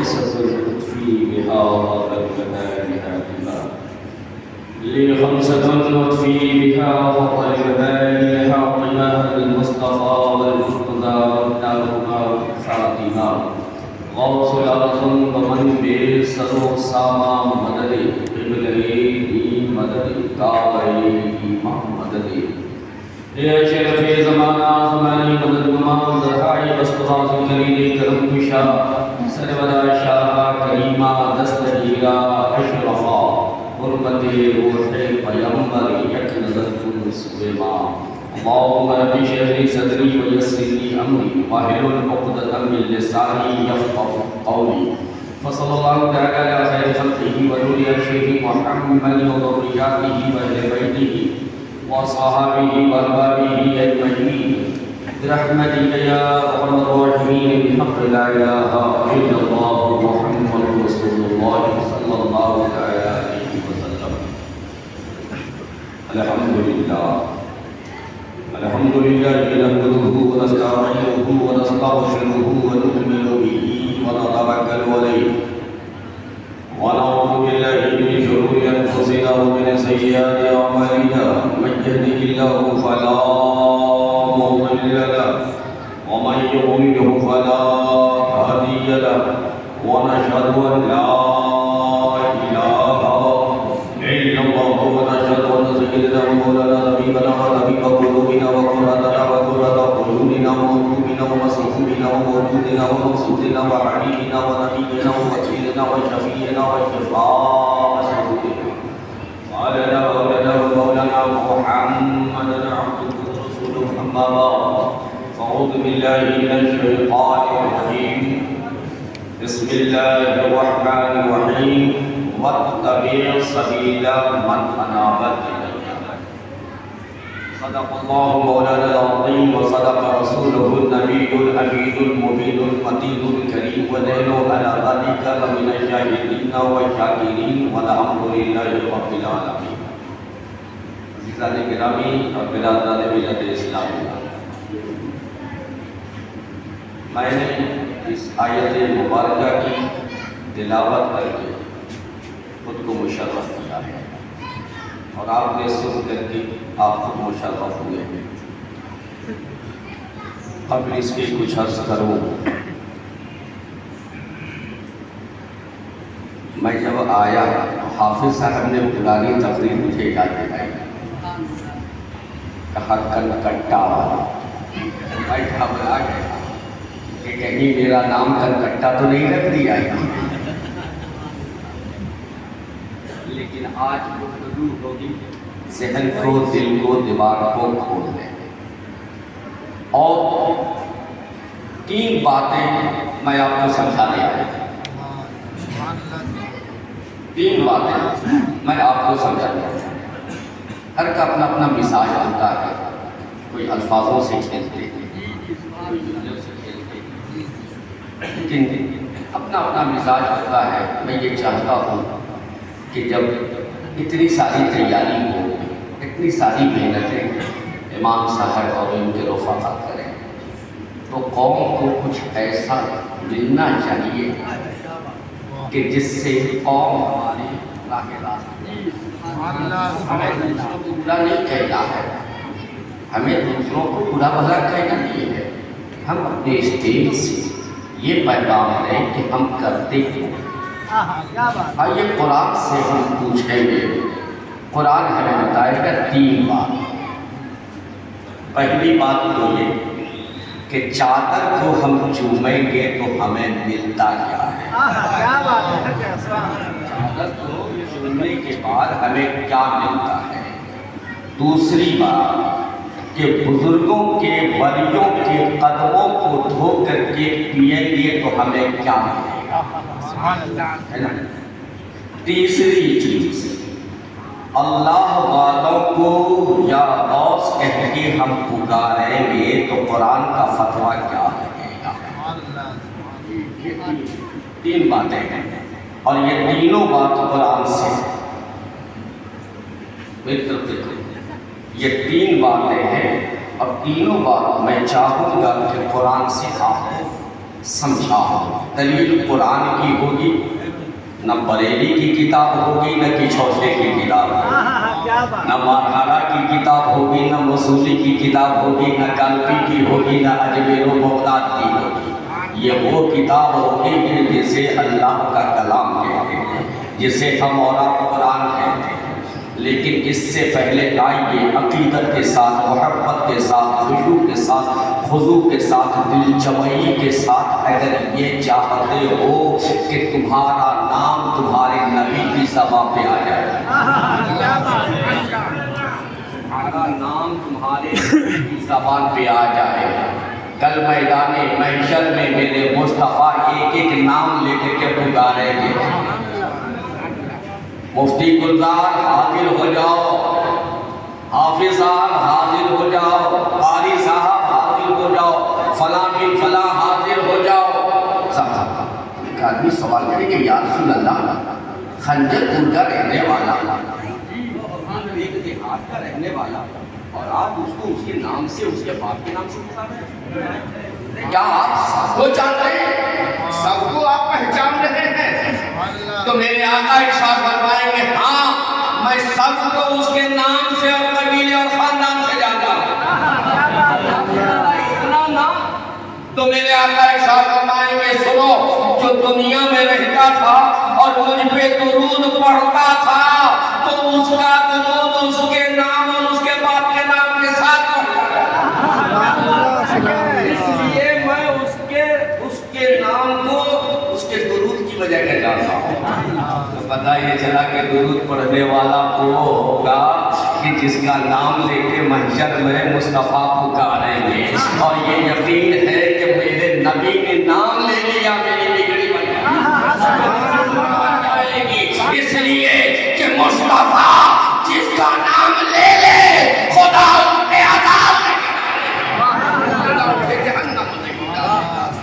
خمسة أطفي بها وهذا الجمال هادما لي خمسة أطفي بها وهذا الجمال هادما المصطفى والمرتضى والدارما فاطمة غوث الأعظم ومن بسرو ساما مددي قبلي مددي كعبي مددي يا شرف زمانا زماني مدد مما درعي بستغاث كريم کرم کشا سرورا شاہ کریمہ دستگیرہ اشرفا حرمت روح پیمبر یک نظر کن سویما اللہم رب اشرح لي صدری ویسر لي امری واحلل عقدۃ من لسانی یفقهوا قولی فصلی اللہ تعالی علی خیر خلقہ ونور عرشہ محمد وذریاتہ واہل بیتہ وصحابه وأحبابه أجمعين برحمتك يا أرحم الراحمين بحق لا إله إلا الله محمد رسول الله صلى الله عليه وسلم. الحمد لله نحمده ونستعينه ونستغفره ونؤمن به ونتوكل عليه ونعوذ بالله من شرور أنفسنا ومن سيئات أعمالنا من يهده الله فلا مضل له ومن يضلل فلا هادي له ونشهد أن لا إله إلا الله ونشهد أن سيدنا ومولانا حبيبنا وحبيب قلوبنا وقرتنا وقرة عيوننا ومحبوبنا ومسحوبنا وموجودنا ومقصودنا وحبيبنا ونبينا ووكيلنا وشفيعنا وشفاء صدورنا وعلى ولنا ومولانا محمدا عبده ورسوله أما بعد فأعوذ بالله من الشيطان الرجيم بسم الله الرحمن الرحيم واتبع سبيل من أناب إلي صدق الله مولانا العظيم وصدق رسوله النبي الأمين المبين المتين الكريم ونحن على ذلك لمن الشاهدين والشاكرين والحمد لله رب العالمين. عزیزان گرامی اور برادران ملت اسلامی، میں نے اس آیت مبارکہ کی تلاوت کر کے خود کو مشرف کیا ہے اور آپ نے سن کر کے آپ خود مشرف ہوئے ہیں. قبل اس کے کچھ عرض کروں. میں جب آیا حافظ صاحب نے پرانی تقریر مجھے یاد دلائی، کہا کن کٹا والا. میں گھبرا گیا کہ کہیں میرا نام کن کٹا تو نہیں رکھ دیا ہے. لیکن آج گفتگو ہوگی ذہن کو، دل کو، دماغ کو کھول دیں. اور تین باتیں میں آپ کو سمجھانے آیا. تین باتیں میں آپ کو سمجھانے آیا. ہر کا اپنا اپنا مزاج ہوتا ہے. کوئی الفاظوں سے کھیلتے ہیں، کوئی جملوں سے کھیلتے ہیں، لیکن اپنا اپنا مزاج ہوتا ہے. میں یہ چاہتا ہوں کہ جب اتنی ساری تیاری ہو، اتنی ساری محنتیں امام صاحب اور ان کے رفقا کریں تو قوم کو کچھ ایسا ملنا چاہیے کہ جس سے قوم ہماری راہ راست ہمیں دوسروں کو برا نہیں کہنا ہے، ہمیں دوسروں کو برا بھلا کہنا نہیں ہے. ہم اپنے اسٹیج سے یہ پیغام دیں کہ ہم کرتے ہیں. آئیے قرآن سے ہم پوچھیں گے. قرآن ہمیں بتائے گا تین بات. پہلی بات تو یہ کہ چادر کو ہم چومیں گے تو ہمیں ملتا کیا ہے. چادر کو چومنے کے بعد ہمیں کیا ملتا ہے. دوسری بات کہ بزرگوں کے، ولیوں کے قدموں کو دھو کر کے پئیں گے تو ہمیں کیا ملے گا. تیسری چیز، اللہ والوں کو یا غوث کہہ کے ہم پکاریں گے تو قرآن کا فتویٰ کیا لگے گا. تین باتیں ہیں اور یہ تینوں بات قرآن سے. میری طرف دیکھو، یہ تین باتیں ہیں اور تینوں بات میں چاہوں گا کہ قرآن سے آپ سمجھا دلیل قرآن کی ہوگی، نہ بریلی کی کتاب ہوگی، نہ کچھوسے کی کتاب ہوگی، نہ مارہارا کی کتاب ہوگی، نہ موصولی کی کتاب ہوگی، نہ کلپی کی ہوگی، نہ اجمیر و بغداد کی ہوگی۔ یہ وہ کتاب ہوگی کہ جسے اللہ کا کلام کہتے ہیں، جسے ہم اور آپ قرآن کہتے ہیں۔ لیکن اس سے پہلے آئیے عقیدت کے ساتھ، محبت کے ساتھ، خشوع کے ساتھ، خضوع کے ساتھ، دل جمعی کے ساتھ اگر یہ چاہتے ہو کہ تمہارا نام تمہارے نبی کی زبان پہ آ جائے، تمہارا نام تمہارے نبی کی زبان پہ آ جائے، کل میدان محشر میں میرے مصطفیٰ ایک ایک نام لے کے پکاریں گے، مفتی گلزار حاضر ہو جاؤ، حافظ صاحب حاضر ہو جاؤ، قاری صاحب حاضر ہو جاؤ، فلاں بن فلاں حاضر ہو جاؤ۔ صاحب ایک آدمی سوال کرے کہ یا رسول اللہ، خنجر پور کا رہنے والا، ایک دیہات کا رہنے والا، اور آپ اس کو اس کے نام سے، اس کے باپ کے نام سے پکار رہے ہیں، کیا آپ سب کو جان رہے ہیں؟ سب کو آپ پہچان رہے ہیں؟ تو میرے آقا ارشاد فرمائیں گے ہاں میں سب کو اس کے نام سے اور قبیلے اور خاندان سے جانتا ہوں۔ اتنا نام تو میرے آقا ارشاد فرمائیں گے سنو، جو دنیا میں رہتا تھا اور مجھ پہ درود پڑھتا تھا تو اس کا درود اس کے نام اور اس کے باپ کے نام کے ساتھ پڑھتا، اس لیے میں اس کے نام کو اس کے درود کی وجہ سے جانتا ہوں۔ تو پتہ یہ چلا کہ درود پڑھنے والا وہ ہوگا کہ جس کا نام لے کے محشر میں مصطفیٰ پکاریں گے، اور یہ یقین ہے کہ میرے نبی نے نام لے لیا میری بگڑی بن جائے گی، اس لیے کہ مصطفیٰ جس کا نام لے لے خدا اس پہ عذاب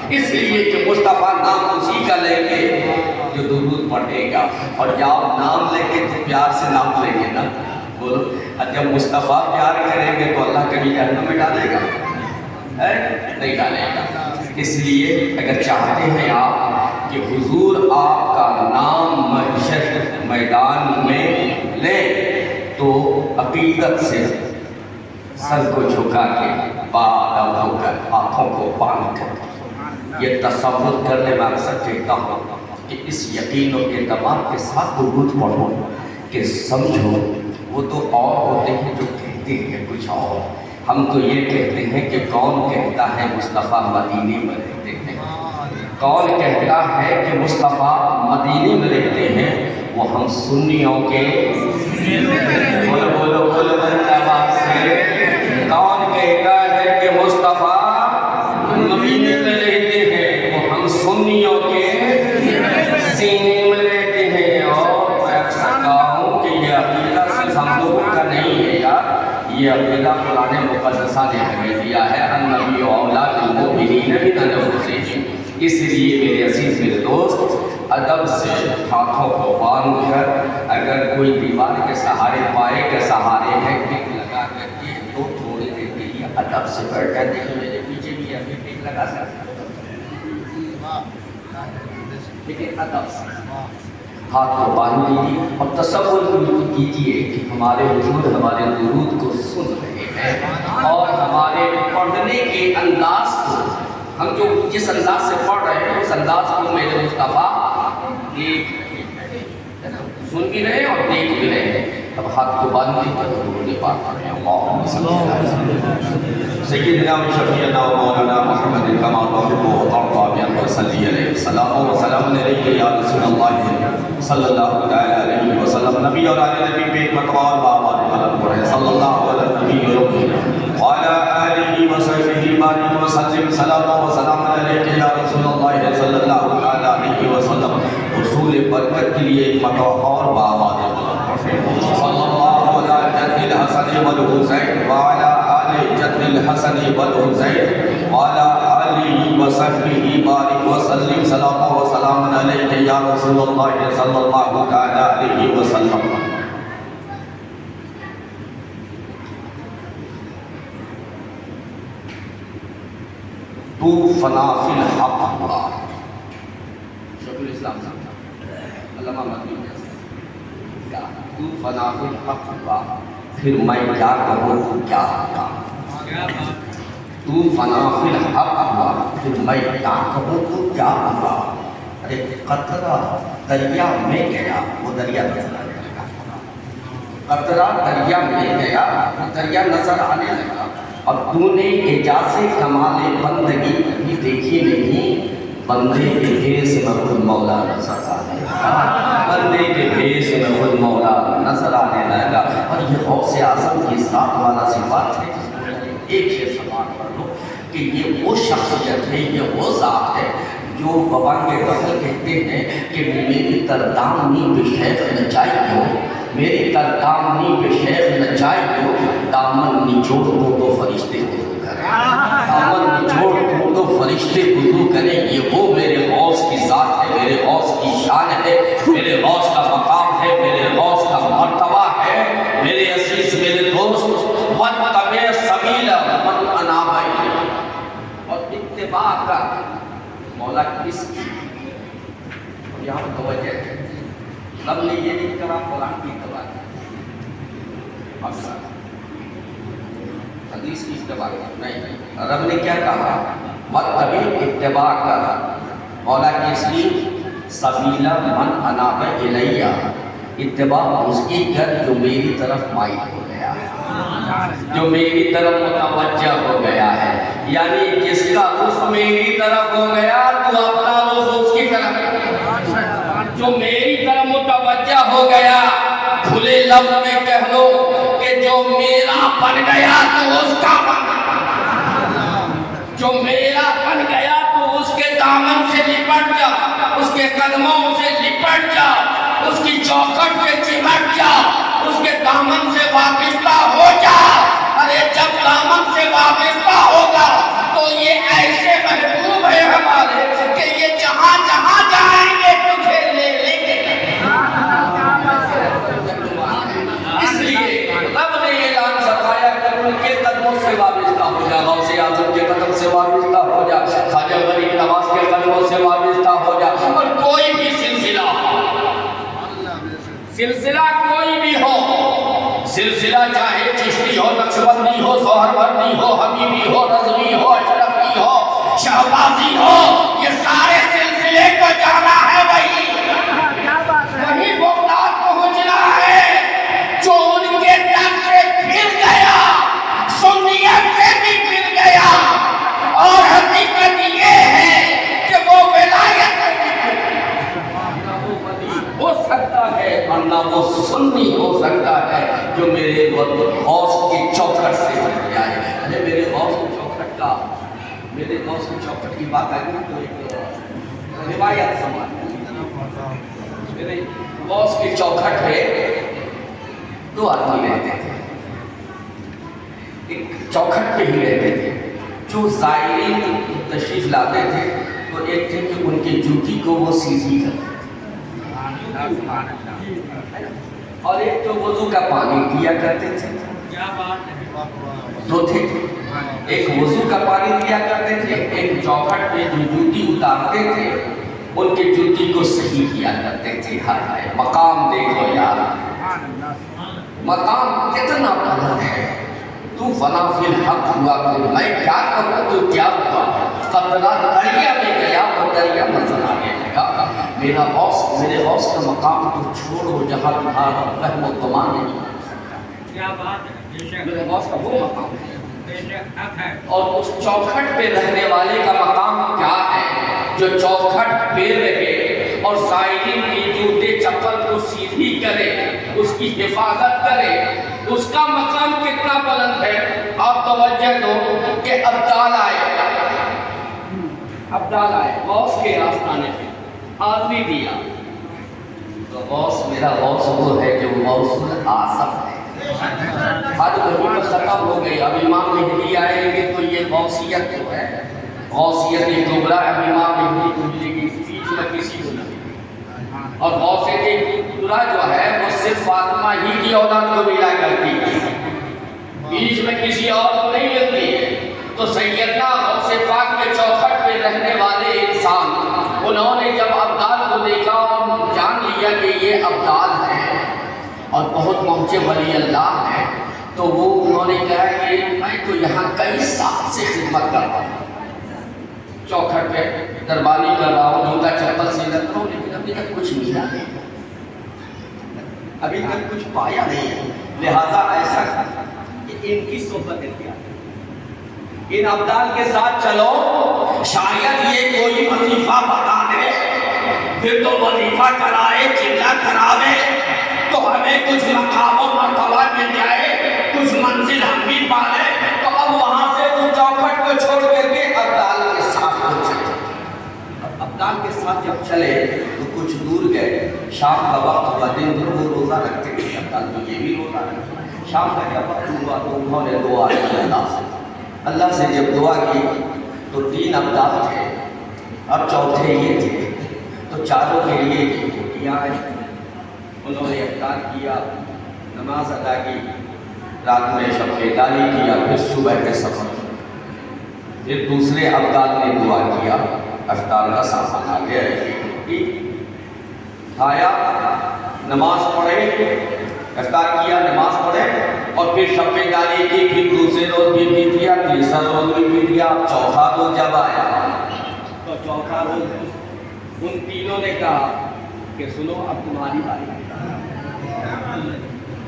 اس لیے کہ مصطفیٰ نام اسی کا لیں گے جو درود پڑھے گا، اور جب نام لیں گے تو پیار سے نام لیں گے نا، بولو جب مصطفیٰ پیار کریں گے تو اللہ کبھی جہنم میں ڈالے گا؟ نہیں ڈالے گا۔ اس لیے اگر چاہتے ہیں آپ کہ حضور آپ کا نام محشر میدان میں لیں تو عقیدت سے سر کو جھکا کے بالم ہو کر ہاتھوں کو باندھ کر یہ تصور کرنے میں اکثر کہتا ہوں کہ اس یقین و اعتماد کے ساتھ درود پڑھو کہ سمجھو وہ تو اور ہوتے ہیں جو کہتے ہیں کچھ اور، ہم تو یہ کہتے ہیں کہ کون کہتا ہے مصطفیٰ مدینے میں رہتے ہیں، کون کہتا ہے کہ مصطفیٰ مدینے میں رہتے ہیں، وہ ہم سنیوں کے بولو بولو بولو آواز سے، کون کہتا ہے کہ مصطفیٰ مدینے میں رہتے ہیں، وہ ہم سنیوں کے سینے میں رہتے ہیں۔ اور میں اکثر کہا ہوں کہ یہ عقیدہ صرف ہم لوگوں کا نہیں ہے یار، یہ عقیدہ قرآن مقدسہ نے ہمیں دیا ہے، النبی اولاد المؤمنین من انفسہم۔ اس لیے میرے عزیز میرے دوست، ادب سے ہاتھوں کو باندھ کر اگر کوئی دیوار کے سہارے پائے کے سہارے ہے ٹک لگا کر کے تو تھوڑی دیر کے لیے ادب سے بیٹھ کر دیکھیں میرے پیچھے بھی ابھی ٹک لگا سکتا لیکن ادب سے ہاتھ کو باندھ لیجیے اور تصور کیجیے کہ ہمارے حضور ہمارے درود کو سن رہے ہیں، اور ہمارے پڑھنے کے انداز کو، ہم جو جس انداز سے پڑھ رہے ہیں اس انداز کو میرے مصطفیٰ دیکھ سن بھی رہے ہیں اور دیکھ بھی رہے ہیں۔ اب ہاتھ کو باندھ لیجیے اور درود پاک پڑھیں، اللہم صلی اللہ علیہ وسلم سیدنا و شفیعنا و مولانا محمد کما تحب و ترضى بأن تصلي عليه الصلاة والسلام عليك يا رسول الله صلی اللہ علیہ وسلم۔ نبی اور آل نبی پہ ایک مرتبہ اور بار بار پڑھیں، صلی اللہ علیہ نبی وعلى آلہ وصحبہ بارک وسلم، صلاۃ و سلام علیک یا رسول اللہ صلی اللہ علیہ وسلم۔ حصول برکت کے لیے ایک مرتبہ اور بار بار پڑھیں، صلی اللہ علیہ جد الحسن والحسین وعلى آل جد الحسن والحسین وعلى آلہ وصحبہ بارک وسلم، صلاۃ و سلام علیک یا رسول اللہ صلی اللہ علیہ وسلم۔ تو فنا فی الحق ہوا. شیخ الاسلام صاحب علامہ مدنی کیا تو فنا فی الحق ہوا، پھر میں کیا کروں تو کیا ہوگا. تو فنا فی الحق ہوا، پھر میں کیا کروں تو کیا ہوگا. ارے قطرہ دریا میں گیا، وہ دریا نظر آنے لگا. قطرہ دریا میں گیا، وہ دریا نظر آنے لگا. اب تو نے اجازت کمال بندگی کبھی دیکھی نہیں، بندے کے بھیس میں خود مولا نظر آنے لگا. بندے کے بھیس میں خود مولا نظر آنے لگا. اور یہ غوث اعظم کی ذات والا صفات ہے جس کو ایک شے سماعت کر لو کہ یہ وہ شخصیت ہے، یہ وہ ذات ہے جو ببانگ دخل کہتے ہیں کہ میری تردامنی پہ شیخ نچائیو، میری تردامنی پہ شیخ نچائیو، دامن نچوڑ دو تو فرشتے وضو کریں، دامن نچوڑ دو تو فرشتے وضو کریں. یہ وہ میرے غوث کی ذات ہے، میرے غوث کی شان ہے، میرے غوث کا مقام ہے، میرے غوث کا مرتبہ ہے. میرے عزیز، میرے دوست، وَاتَّبِعْ سَبِيلَ مَنْ أَنَابَ إِلَيَّ، اور اتباع کر مولا کس کی. اور یہاں توجہ ہے، رب نے یہ نہیں کرا قرآن کی اتباع کی، حدیث کی اتباع کی نہیں. رب نے کیا کہا؟ وَاتَّبِعْ اتباع کر مولا کس کی، سبیل من اناب الیہ، اتباع اس کی کر جو میری طرف مائل ہو گیا ہے، جو میری طرف متوجہ ہو گیا ہے. یعنی جس کا رخ میری طرف ہو گیا تو اپنا رخ اس کی طرف، جو میری طرف متوجہ ہو گیا، کھلے لفظ میں کہہ لو کہ جو میرا بن گیا تو اس کا بن گیا، جو میرا بن گیا تو اس کے دامن سے لپٹ جا، اس کے قدموں سے لپٹ جا، اس کی چوکھٹ سے چمٹ جا، اس کے دامن سے وابستہ ہو جا. ارے جب دامن سے وابستہ ہوگا تو یہ ایسے محبوب ہے ہمارے کہ یہ جہاں جہاں جائیں گے تجھے لے لیں گے. اس لیے رب نے اعلان فرمایا کہ ان کے قدموں سے وابستہ ہو جا، غوث اعظم کے قدم سے وابستہ ہو جا، خواجہ غریب نواز کے قدموں سے وابستہ ہو جا. اور کوئی بھی سلسلہ کوئی بھی ہو، سلسلہ چاہے چشتی ہو، نقشبندی ہو، سہروردی ہو، حبیبی ہو، رضوی ہو، اشرفی ہو، شہبازی ہو، یہ سارے سلسلے کو جانا ہے وہی بغداد پہنچنا ہے جو ان کے در سے پھر گیا، سنیت سے بھی پھر گیا. اور حقیقت یہ ہے کہ وہ ولایت ہو سکتا ہے اور نہ وہ سنی ہو سکتا ہے جو میرے غوث کی چوکھٹ سے بن جائے. ارے میرے غوث کی چوکھٹ کا، میرے غوث کی چوکھٹ کی بات آئی تو ایک روایت سمجھ. میرے غوث کی چوکھٹ پہ دو آدمی رہتے تھے، ایک چوکھٹ پہ ہی رہتے تھے. جو زائرین تشریف لاتے تھے تو ایک تھے کہ ان کی جوتی کو وہ سیدھی کرتے، اور ایک تو وضو کا پانی دیا کرتے تھے. دو تھے، ایک وضو کا پانی دیا کرتے تھے، ایک چوکھٹ پہ جو جوتی اتارتے تھے ان کی جوتی کو صحیح کیا کرتے تھے. ہائے مقام دیکھو یار، مقام کتنا بلند ہے. تو فنا فی الحق ہوا تو میں کیا کروں تو کیا ہوا. قطرہ دریا میں گیا، وہ دریا نظر آنے لگا. میرا غوث، میرے غوث کا مقام تو چھوڑو جہاں تمہارا فہم و گمان نہیں ہو سکتا. میرے غوث کا وہ مقام ہے. اور اس چوکھٹ پہ رہنے والے کا مقام کیا ہے جو چوکھٹ پہ رہے اور زائرین کی جوتے چپل کو سیدھی کرے، اس کی حفاظت کرے. اس کا مقام کتنا بلند ہے. آپ توجہ دو کہ ابدال آئے غوث کے آستانے پہ آدمی دیا تو غوث، میرا غوث وہ ہے جو غوث الاعظم ہے. حد غریب ختم ہو گئی، اب امام مہدی آئیں گے تو یہ غوثیت جو ہے، غوثیت کبریٰ اب امام مہدی کو ملے گی، بیچ میں کسی کو نہیں. اور غوثیت کبریٰ جو ہے وہ صرف فاطمہ ہی کی اولاد کو ملا کرتی ہے، بیچ میں کسی اور کو نہیں ملتی ہے. تو سیدنا غوث پاک کے چوکھٹ پہ رہنے والے انسان انہوں نے جب ابدال کو دیکھا اور جان لیا کہ یہ ابدال ہے اور بہت پہنچے ولی اللہ ہے، تو وہ انہوں نے کہا کہ میں تو یہاں کئی سال سے خدمت کر رہا ہوں، چوکھٹ پہ دربانی کر رہا ہوں، جوتا چپل سے لگ رہا ہوں، لیکن ابھی تک کچھ ملا نہیں، ابھی تک کچھ پایا نہیں ہے۔ لہذا ایسا کہ ان کی صحبت اختیار، ان ابدال کے ساتھ چلو، شاید یہ کوئی وظیفہ بتا دے، پھر تو وظیفہ کرائے، چلا کراوے تو ہمیں کچھ مقام و مرتبہ مل جائے، کچھ منزل ہم بھی پا لیں۔ تو اب وہاں سے اس چوکھٹ کو چھوڑ کر کے ابدال کے ساتھ چلے۔ ابدال کے ساتھ جب چلے تو کچھ دور گئے، شام کا وقت ہوا، دن بھر وہ روزہ رکھتے تھے، ابدال تو یہ بھی روزہ رکھتے، شام کا جب وقت ہوا تو انہوں نے دعا کی اللہ سے جب دعا کی تو 3 ابدال تھے اور چوتھے یہ تھے، تو چاروں کے لیے کیا ہے، انہوں نے افطار کیا، نماز ادا کی، رات میں شب بیداری کیا، پھر صبح کے سفر، پھر دوسرے ابدال نے دعا کیا، افطار کا سامان آ گیا، کھایا، نماز پڑھے، افطار کیا، نماز پڑھے اور پھر شب بیداری کی، پھر دوسرے روز بھی دیا، تیسرا روز بھی دیا، چوتھا روز جب آیا تو چوتھا روز ان تینوں نے کہا کہ سنو اب تمہاری باری ہے،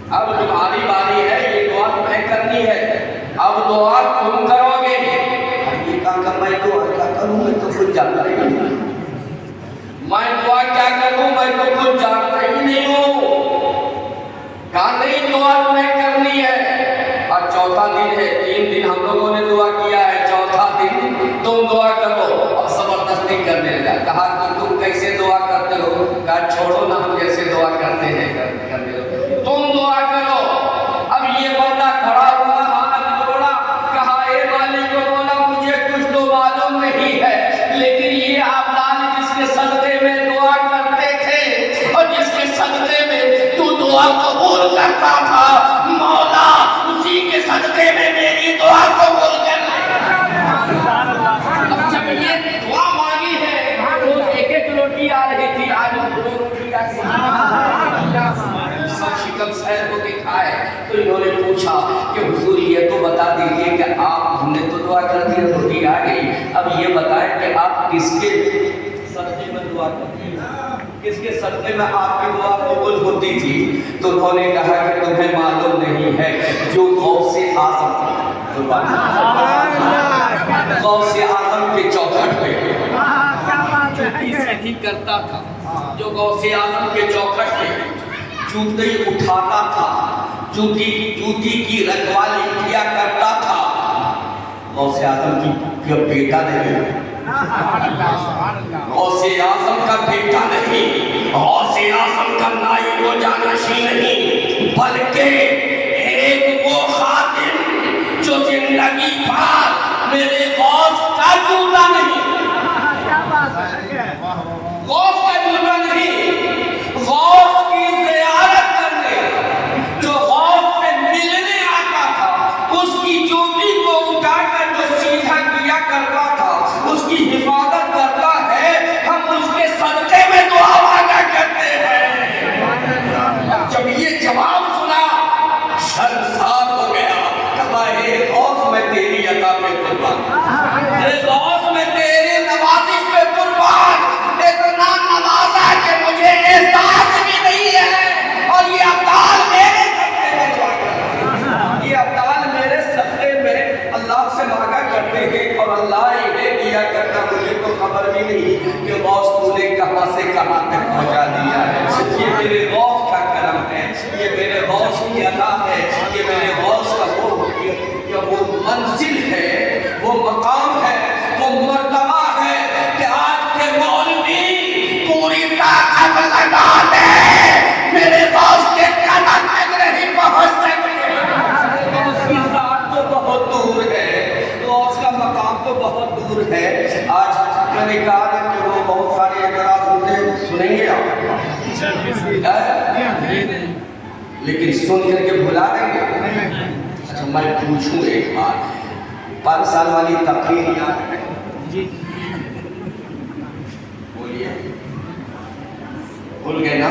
اب تمہاری باری ہے، یہ دعا تمہیں کرنی ہے، اب دعا تم کرو گے۔ اب یہ کہا کہ میں دعا کیا کروں، میں تو خود جانتا ہی نہیں، میں دعا کیا کروں، میں تو خود جانتا ہی نہیں ہوں۔ کہا نہیں، دعا تمہیں کرنی ہے، اور چوتھا دن ہے، 3 دن ہم لوگوں نے دعا کیا ہے، چوتھا دن تم دعا کرو۔ اب زبردستی کرنے لگا، کہا کہ تم کیسے دعا کرتے ہو؟ کہا چھوڑو نا، ہم جیسے دعا کرتے ہیں کرنے دو، تم دعا کرو۔ اب یہ بندہ کھڑا ہوا، ہاتھ جوڑا، کہا اے مالک و مولا، مجھے کچھ تو معلوم نہیں ہے، لیکن یہ ابدال جس کے صدقے میں دعا کرتے تھے اور جس کے صدقے میں تو دعا قبول کرتا تھا، مولا اسی کے صدقے میں میری دعا قبول کر لے۔ اب جب یہ دعا مانگی ہے، روز 1 روٹی آ رہی تھی، آج 2 روٹی آ گئی، سب شکم سیر کو دکھائے تو انہوں نے پوچھا کہ حضور یہ تو بتا دیجئے کہ آپ، ہم نے تو دعا کر دی، روٹی آ گئی، اب یہ بتائیں کہ آپ کس کے صدقے میں دعا کرتے ہیں، کس کے صدقے میں آپ کی دعا قبول ہوتی تھی؟ تو انہوں نے کہا کہ تمہیں معلوم نہیں ہے، جو غوث اعظم کے چوکھٹ پہ جوتی سیدھی کرتا تھا، جو غوث اعظم کے چوکھٹ پہ جوتی اٹھاتا تھا، جوتی کی رکھوالی کیا کرتا تھا، غوث اعظم کی بیٹا نہیں، غوث اعظم کا بیٹا نہیں، غوث اعظم کا نائب و جانشین نہیں، بلکہ ایک وہ خادم جو زندگی بھر میرے غوث کا جوتا نہیں، غوث کا جوتا نہیں، غوث کی زیارت کرنے، جو غوث سے ملنے آتا تھا، اس کی جوتی کو اٹھا کر جو سیدھا کیا کرتا تھا، اس کی حفاظت کرتا ہے، ہم اس کے صدقے میں دعا مانگا کرتے ہیں۔ جب یہ جواب سنا، شرمسار ہو گیا، کہا اے غوث میں تیری عطا پہ قربان، اے غوث میں تیری نوازش پہ قربان، اتنا نوازا کہ مجھے احساس بھی نہیں ہے، اور یہ ابدال میرے صدقے میں دعا کرتا، یہ ابدال میرے صدقے میں اللہ سے مانگا کرتے ہیں، اور اللہ انہیں دیا کرتا، مجھے تو خبر بھی نہیں کہ غوث تو نے کہاں سے کہاں تک پہنچا دیا ہے۔ یہ میرے غوث کا کرم ہے، یہ میرے غوث کی عطا ہے، یہ میرے غوث کا وہ منزل ہے، وہ مقام ہے، وہ مرتبہ ہے کہ آج کے مولوی پوری طاقت لگا دے، میرے غوث کے قدم تک نہیں پہنچ سکتے۔ غوث کی ذات تو بہت دور ہے، غوث کا مقام تو بہت دور ہے۔ آج میں نے کہا کہ وہ بہت سارے اعتراض ہوتے ہیں، سنیں گے آپ؟ لیکن سن کر کے بھلا دیں گے؟ اچھا میں پوچھوں ایک بات، 5 سال والی تقریر یاد ہے؟ بولیے، بھول گئے نا؟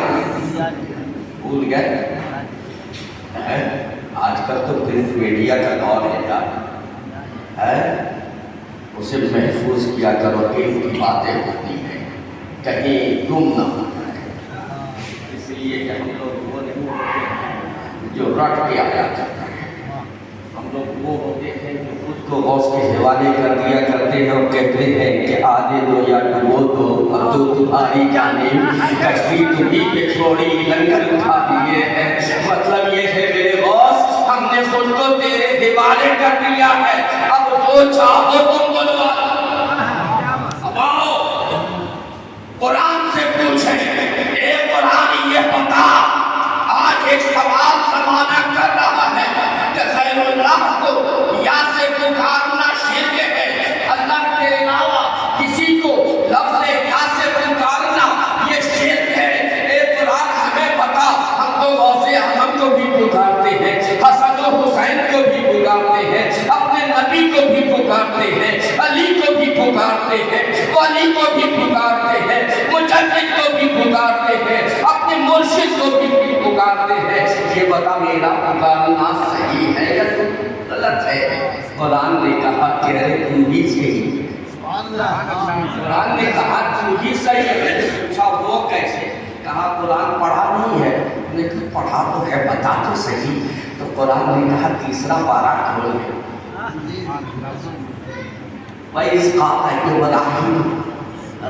بھول گئے؟ آج کل تو پرنٹ میڈیا کا دور ہے یار، اسے محفوظ کیا کرو، علم کی باتیں ہوتی ہیں، کہیں گم نہ ہو جائے، اس لیے کہ ہم لوگ وہ نہیں ہوتے جو رٹ کے آیا کرتے ہیں، ہم لوگ وہ ہوتے ہیں جو خود کو غوث کے حوالے کر دیا کرتے ہیں اور کہتے ہیں کہ آدھے دو یا ڈبو دو، اب تو تمہاری جانب، کشتی تمہیں پہ چھوڑی، لنگر اٹھا دیے ہیں۔ مطلب یہ ہے میرے غوث، ہم نے خود کو تیرے حوالے کر دیا ہے، اب جو چاہو تم بنوا۔ اب آؤ قرآن سے پوچھیں، اے قرآن یہ بتا، آج ایک سوال زمانہ کر رہا ہے کہ غیر اللہ کو یا سے پکارنا شرک ہے، اللہ کے علاوہ کسی کو لفظ یا سے پکارنا یہ شرک ہے۔ اے قرآن ہمیں بتا، ہم تو غوث اعظم کو بھی پکارتے ہیں، حسن و حسین کو بھی پکارتے ہیں، اپنے نبی کو بھی پکارتے ہیں، علی کو بھی پکارتے ہیں، ولی کو بھی پکارتے ہیں، مجدد کو بھی پکارتے ہیں، اپنے مرشد کو بھی پکارتے ہیں۔ یہ بتا میرا پکارنا صحیح ہے یا غلط ہے؟ قرآن نے کہا کہ ارے تو ہی صحیح ہے۔ قرآن نے کہا تو ہی صحیح ہے۔ پوچھا وہ کیسے؟ کہا قرآن پڑھا نہیں ہے؟ نے کہا پڑھا تو ہے، بتا تو صحیح۔ تو قرآن نے کہا تیسرا پارہ کھول ہے، وَإِذْ قَالَ إِبْرَاهِيمُ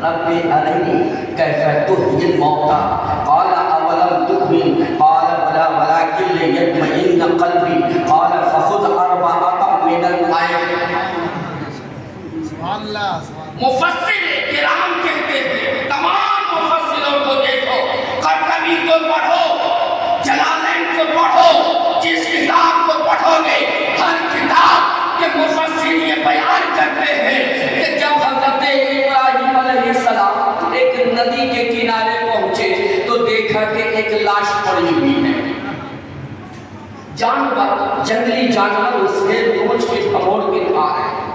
رَبِّ أَرِنِي كَيْفَ تُحْيِي الْمَوْتَىٰ قَالَ أَوَلَمْ تُؤْمِنْ قَالَ بَلَىٰ وَلَٰكِن لِّيَطْمَئِنَّ قَلْبِي قَالَ فَخُذْ أَرْبَعَةً مِّنَ الطَّيْرِ۔ مفسر کرام کہتے ہیں، تمام مفسروں کو دیکھو، قرطبی کو پڑھو، جلالین کو پڑھو، جس کتاب کو پڑھو گے ہر کتاب کے مفسر یہ بیان کرتے ہیں کہ جب حضرت ابراہیم علیہ السلام ایک ندی کے کنارے پہنچے تو دیکھا کہ ایک لاش پڑی ہوئی ہے، جانور، جنگلی جانور اس کے نوچ کے پھموڑ کے کھا رہے ہیں۔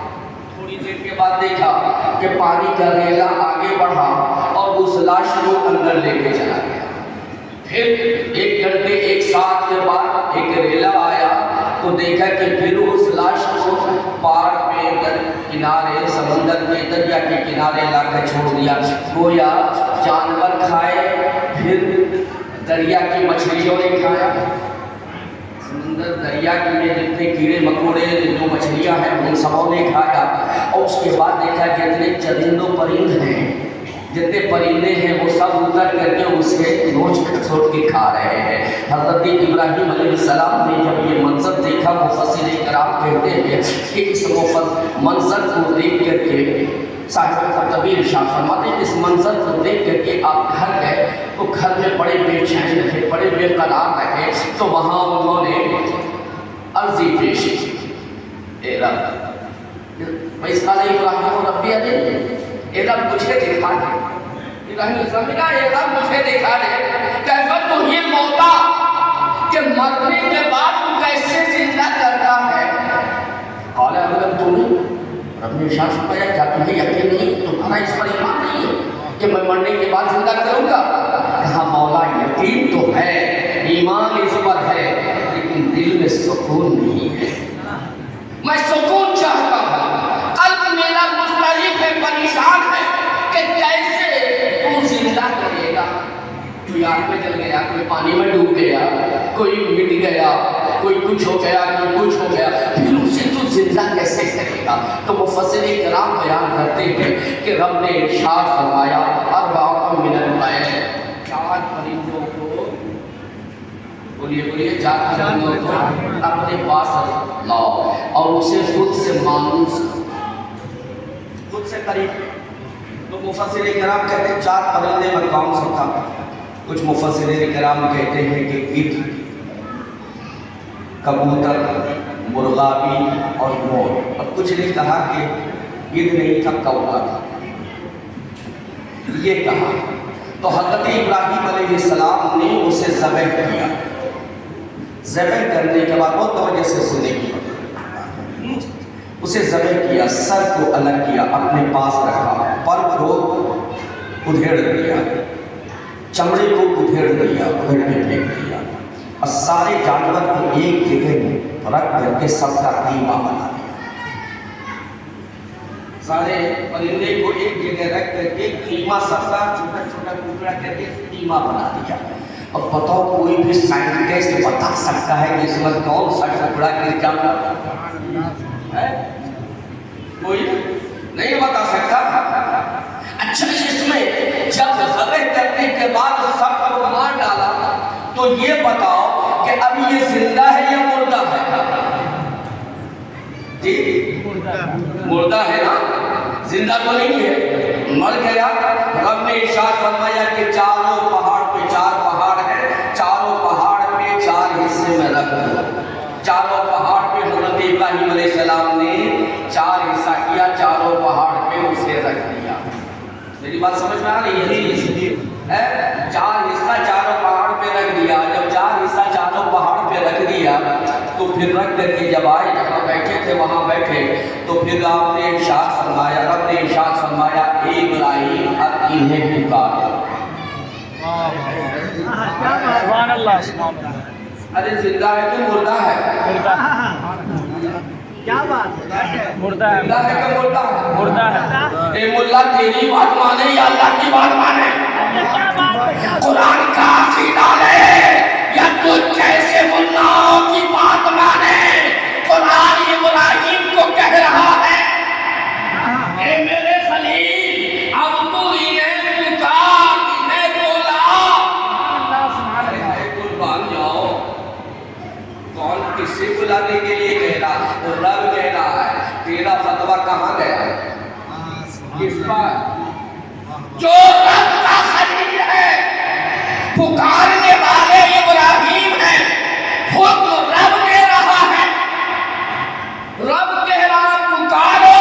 تھوڑی دیر کے بعد دیکھا کہ پانی کا ریلا آگے بڑھا اور اس لاش کو اندر لے کے چلا گیا۔ پھر 1 گھنٹے 1 ساعت کے بعد ایک ریلا آیا تو دیکھا کہ پھر اس لاش کو پار پہ کنارے سمندر میں دریا کے کنارے لا کر چھوڑ دیا، گویا جانور کھائے، پھر دریا کی مچھلیوں نے کھایا، سمندر دریا میں جتنے کیڑے مکوڑے جو مچھلیاں ہیں ان سبوں نے کھایا، اور اس کے بعد دیکھا کہ اتنے چرند و پرند ہیں، جتنے پرندے ہیں وہ سب اتر کر کے اسے نوچ کھسوٹ کے کھا رہے ہیں۔ حضرت ابراہیم علیہ السلام نے جب یہ منظر دیکھا، مفسر کرام کہتے ہیں کہ اس منظر کو دیکھ کر کے صاحب قرطبی ارشاد فرماتے ہیں، اس منظر کو دیکھ کر کے آپ گھر گئے تو گھر میں بڑے بے چین رہے، بڑے بے قرار رہے، تو وہاں انہوں نے عرضی پیش کی، اے رب، وَإِذْ قَالَ إِبْرَاهِيمُ رَبِّ أَرِنِي، اے رب مجھے دکھا دے۔ ابراہیم نے کہا اے رب مجھے دکھا دے، کیف تحیی الموتیٰ، کہ مرنے کے بعد تو کیسے زندہ کرتا ہے؟ قال اولم تؤمن، رب نے ارشاد فرمایا کیا تمہیں یقین نہیں، تمہارا اس پر ایمان نہیں ہے کہ میں مرنے کے بعد زندہ کروں گا؟ کہا مولا یقین تو ہے، ایمان اس پر ہے، لیکن دل میں سکون نہیں ہے، میں سکون چاہتا ہوں، قلب میرا مختلف ہے، پریشان ہے کہ کیسے تو زندہ کرے گا۔ کوئی آگ میں جل گیا، کوئی پانی میں ڈوب گیا، کوئی مٹ گیا، کوئی کچھ ہو گیا، کوئی کچھ ہو گیا، پھر اسے تو زندہ کیسے کرے گا؟ تو مفسر کرام بیان کرتے ہیں کہ رب نے ارشاد فرمایا اربعۃ من الطیر، 4 پرندوں کو، بولیے 4 پرندوں کو اپنے پاس لاؤ اور اسے خود سے مانوس کرو، خود سے قریب۔ تو مفسر کرام کہتے ہیں 4 پرندے میں کون سا تھا؟ کچھ مفسر کرام کہتے ہیں کہ گدھ، کبوتر، مرغابی اور مور، اور کچھ نے کہا کہ گدھ نہیں تھا، کوّا تھا، یہ کہا۔ تو حضرت ابراہیم علیہ السلام نے اسے ذبح کیا، ذبح کرنے کے بعد بہت توجہ سے سننے کی، اسے ذبح کیا، سر کو الگ کیا، اپنے پاس رکھا، پر کو ادھیڑ دیا، چمڑے کو ادھیڑ دیا، ادھیڑ کے پھینک دیا، اور سارے جانور کو ایک جگہ رکھ کر کے سب کا قیمہ بنا دیا۔ سارے پرندے کو ایک جگہ رکھ کر کے قیمہ سب کا چھوٹا چھوٹا ٹکڑا کر کے قیمہ بنا دیا۔ اب بتاؤ کوئی بھی سائنٹسٹ بتا سکتا ہے کہ اس میں کون سا ٹکڑا گر جاتا ہے؟ کوئی نہیں بتا سکتا۔ اچھا اس میں جب ذبح کرنے کے بعد سب کو مار ڈالا تو یہ بتاؤ کہ اب یہ زندہ ہے یا مردہ ہے؟ جی مردہ ہے نا، زندہ تو نہیں ہے، مر گیا۔ رب نے ارشاد فرمایا کہ چاروں پہاڑ پہ، چار پہاڑ ہے، چاروں پہاڑ پہ چار حصے میں رکھ دو۔ چاروں پہاڑ پہ حضرت ابراہیم علیہ السلام نے چار حصہ کیا، چاروں پہاڑ پہ اسے رکھ دیا۔ میری بات سمجھ میں آ رہی ہے؟ چار حصہ چاروں پہاڑ پہ رکھ دیا۔ جب چار حصہ چاروں پہاڑ پہ رکھ دیا تو پھر رکھ کر کے جب آئے جہاں بیٹھے تھے وہاں بیٹھے تو پھر آپ نے ارشاد فرمایا، رب نے ارشاد فرمایا اے ابراہیم اب انہیں پکار۔ سبحان اللہ سبحان اللہ۔ ارے زندہ ہے کہ مردہ ہے؟ کیا بات ہے؟ مردہ ہے۔ زندہ ہے کہ مردہ ہے؟ مردہ ہے۔ اے ملا تیری بات مانے یا اللہ کی بات مانے؟ قرآن کا عقیدہ لے یا تو جیسے ملاؤں کی بات مانے؟ قرآن ابراہیم کو کہہ رہا ہے اے میرے خلیل اب تو انہیں پکار، انہیں بولا۔ اے قربان جاؤ، کون کسے بلانے کے لیے کہہ رہا؟ رب کہہ رہا ہے۔ تیرا فتویٰ کہاں گیا؟ کس پر؟ جو رب کا خلیل ہے، پکارنے والے ابراہیم ہیں، حکم رب دے رہا ہے، رب کہہ رہا پکارو،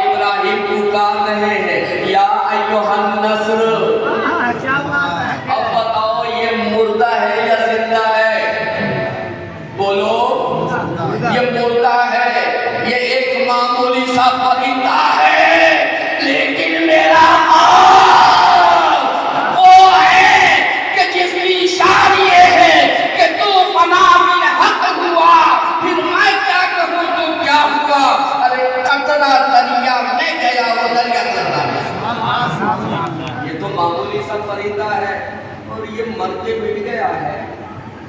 ابراہیم پکار رہے ہیں یا ایھا النصر۔ اب بتاؤ یہ مردہ ہے یا زندہ ہے؟ بولو یہ مردہ ہے، یہ ایک معمولی سا پرندہ ہے، لیکن میرا وہ ہے کہ جس کی شان یہ ہے کہ تو فنا من حق ہوا، پھر میں کیا کہوں تو کیا ہوا؟ ارے قطرہ دریا میں گیا وہ دریا قطرہ میں۔ یہ تو معمولی سا پرندہ ہے اور یہ مر کے مٹ گیا ہے،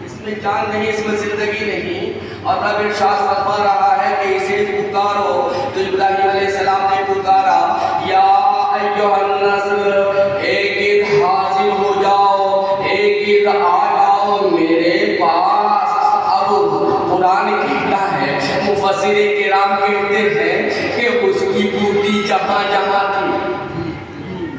اس میں جان نہیں، اس میں زندگی نہیں، اور رب ارشاد فرما رہا ہے کہ اسے پکارو۔ تو ابراہیم علیہ السلام نے پکارا یا ایھا النصر، ایک حاضر ہو جاؤ، ایک آ جاؤ میرے پاس۔ اب قرآن کہتا ہے، مفسر کرام کہتے ہیں کہ اس کی بوٹی جہاں جہاں تھی،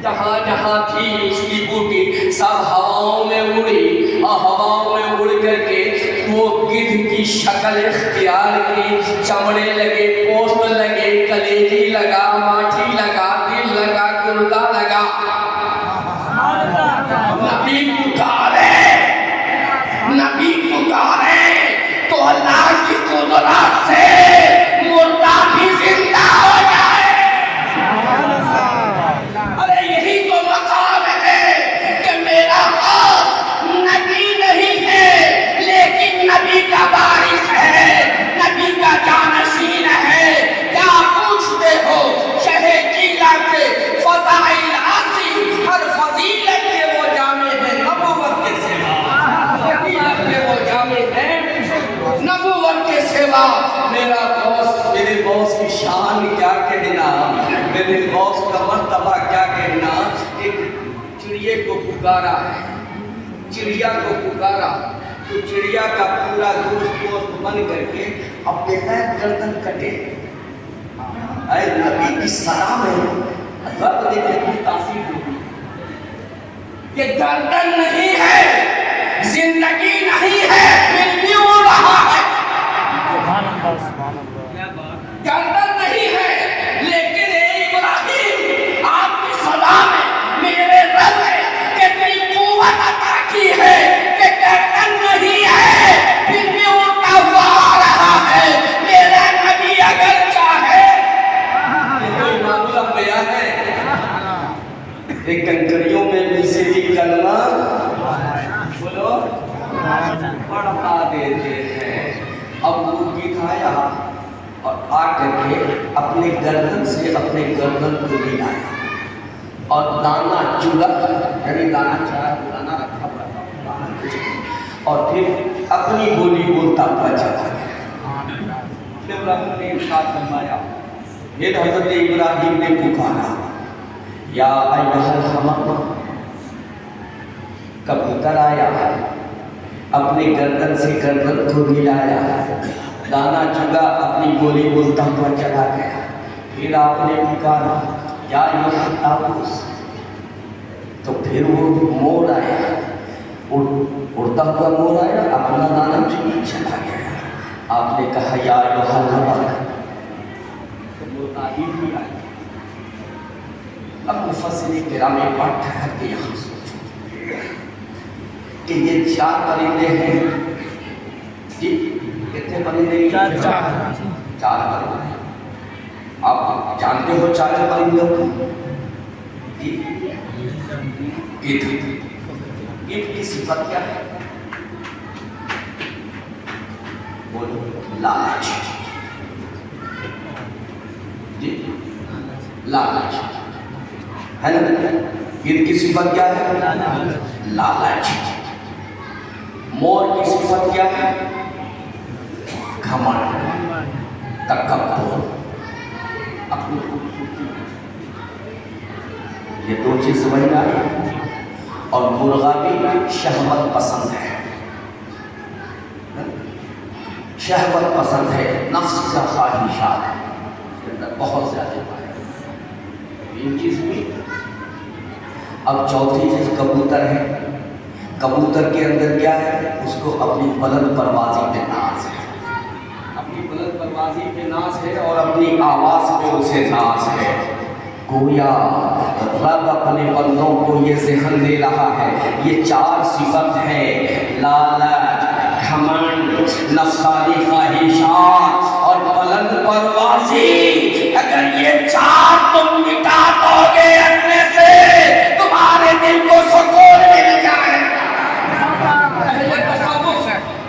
جہاں جہاں تھی اس کی بوٹی سب ہواؤں میں اڑی، اور ہواؤں میں اڑ کر کے وہ گدھ کی شکل اختیار کی، چمڑے لگے، پوست لگے، کلیجی لگا، ماٹھی لگا، دل لگا، گردہ لگا۔ نبی پکارے، نبی پکارے تو اللہ کی قدرت سے مردہ بھی زندہ ہو جائے۔ ارے یہی تو مقام ہے کہ میرا خاص نبی نہیں ہے لیکن نبی کا وارث ہے، نبی کا جانشین ہے۔ کیا پوچھتے ہو؟ شہ جیلا کے فضائل آسی، ہر فضیلت کے وہ جامع ہے نبوت کے سوا، فضیلت کے وہ جامع ہے نبوت کے سوا۔ میرا غوث، میرے غوث کی شان کیا کہنا، میرے غوث کا مرتبہ کیا کہنا۔ ایک چڑیے کو پکارا ہے، چڑیا کو پکارا تو چڑیا کا پورا گوشت بن کر کے اب کہتا ہے گردن کٹے۔ اے نبی کی سلام ہے، رب نے کہتی تاثیر ہوگی کہ گردن نہیں ہے، زندگی نہیں ہے، پھر بھی اڑ رہا ہے۔ سبحان اللہ سبحان اللہ۔ گردن نہیں ہے لیکن اے ابراہیم آپ کی صدا میں میرے رب نے کتنی قوت عطا کی ہے کہ گردن نہیں ہے پھر بھی اڑتا ہوا آ رہا ہے۔ میرا نبی اگر چاہے بڑھا دیتے ہیں. اب وہ بٹھایا اور آ کر کے اپنے گردن سے اپنے گردن کو ملایا اور دانا چگا، یعنی دانا چڑھا دانا رکھا ہوا تھا اور پھر اپنی بولی بولتا ہوا چلا گیا. پھر رب نے ارشاد فرمایا، پھر حضرت ابراہیم نے پکارا، یا ایھا الحمام. کبوتر آیا، اپنے گردن سے گردن کو ملایا، دانا چگا، اپنی بولی بولتا ہوا چلا گیا. پھر آپ نے پکارا، یا ایھا الطاووس. تو پھر وہ مور آیا، اڑتا ہوا مور آیا، اپنا دانا چگا چلا گیا. آپ نے کہا، یا ایھا النمل. تو مرغابی بھی آئی. اب مفسر کرام ایک بات ٹھہر کے یہاں سوچو کہ یہ 4 پرندے ہیں جی. کتنے پرندے؟ 4 پرندے. آپ جانتے ہو 4 پرندوں کو جی؟ گدھ کی صفت کیا ہے؟ بولو. لالچ جی، لالچ ہے نا. گدھ کی صفت کیا ہے؟ لالچ. مور کی صفت کیا ہے؟ گھمنڈ، تکبر، اپنی خوبصورتی. یہ 2 چیز سمجھ میں آئی. اور مرغا بھی شہوت پسند ہے، شہوت پسند ہے، نفس کا خواہشات کے اندر بہت زیادہ پائے. یہ چیز بھی. اب چوتھی چیز کبوتر ہے. کبوتر کے اندر کیا ہے؟ اس کو اپنی بلند پروازی پہ ناز ہے، اپنی بلند پروازی پہ ناز ہے اور اپنی آواز پہ اسے ناز ہے. گویا رب اپنے بندوں کو یہ ذہن دے رہا ہے، یہ 4 صفت ہے، لالچ، گھمنڈ، نفسانی خواہشات اور بلند پروازی. اگر یہ 4 تم مٹا دو گے اپنے سے، تمہارے دل کو سکون مل جائے گا.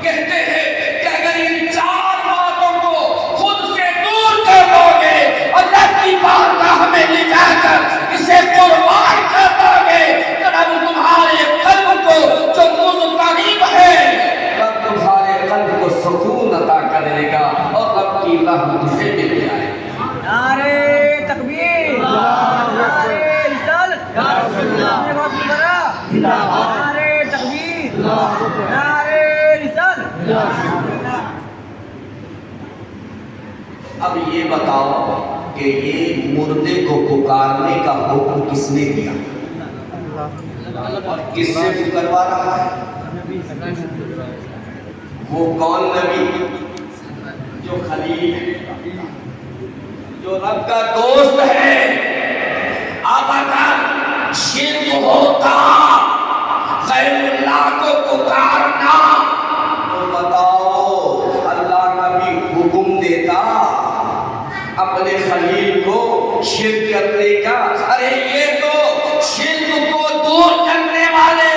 کہتے ہیں کہ اگر ان 4 باتوں کو خود سے دور کر دو گے اور رب کی بارگاہ میں لے جا کر اسے قربان کر دو گے، تو رب تمہارے قلب کو جو مضطرب ہے، رب تمہارے قلب کو سکون عطا کرے گا اور رب کی رحمت تمہیں مل جائے گی. نعرے تکبیر، نعرے رسالت، نعرے تکبیر، نعرے رسالت. اب یہ بتاؤ کہ یہ مردے کو پکارنے کا حکم کس نے دیا اور کس سے پکاروا رہا ہے؟ وہ کون نبی؟ جو خلیل ہے، جو رب کا دوست ہے. اب اگر شرک ہوتا غیر اللہ کو پکارنا، تو بتاؤ اللہ کا بھی حکم دیتا اپنے خلیل کو شرک کرنے کا؟ ارے یہ تو شرک کو دور کرنے والے،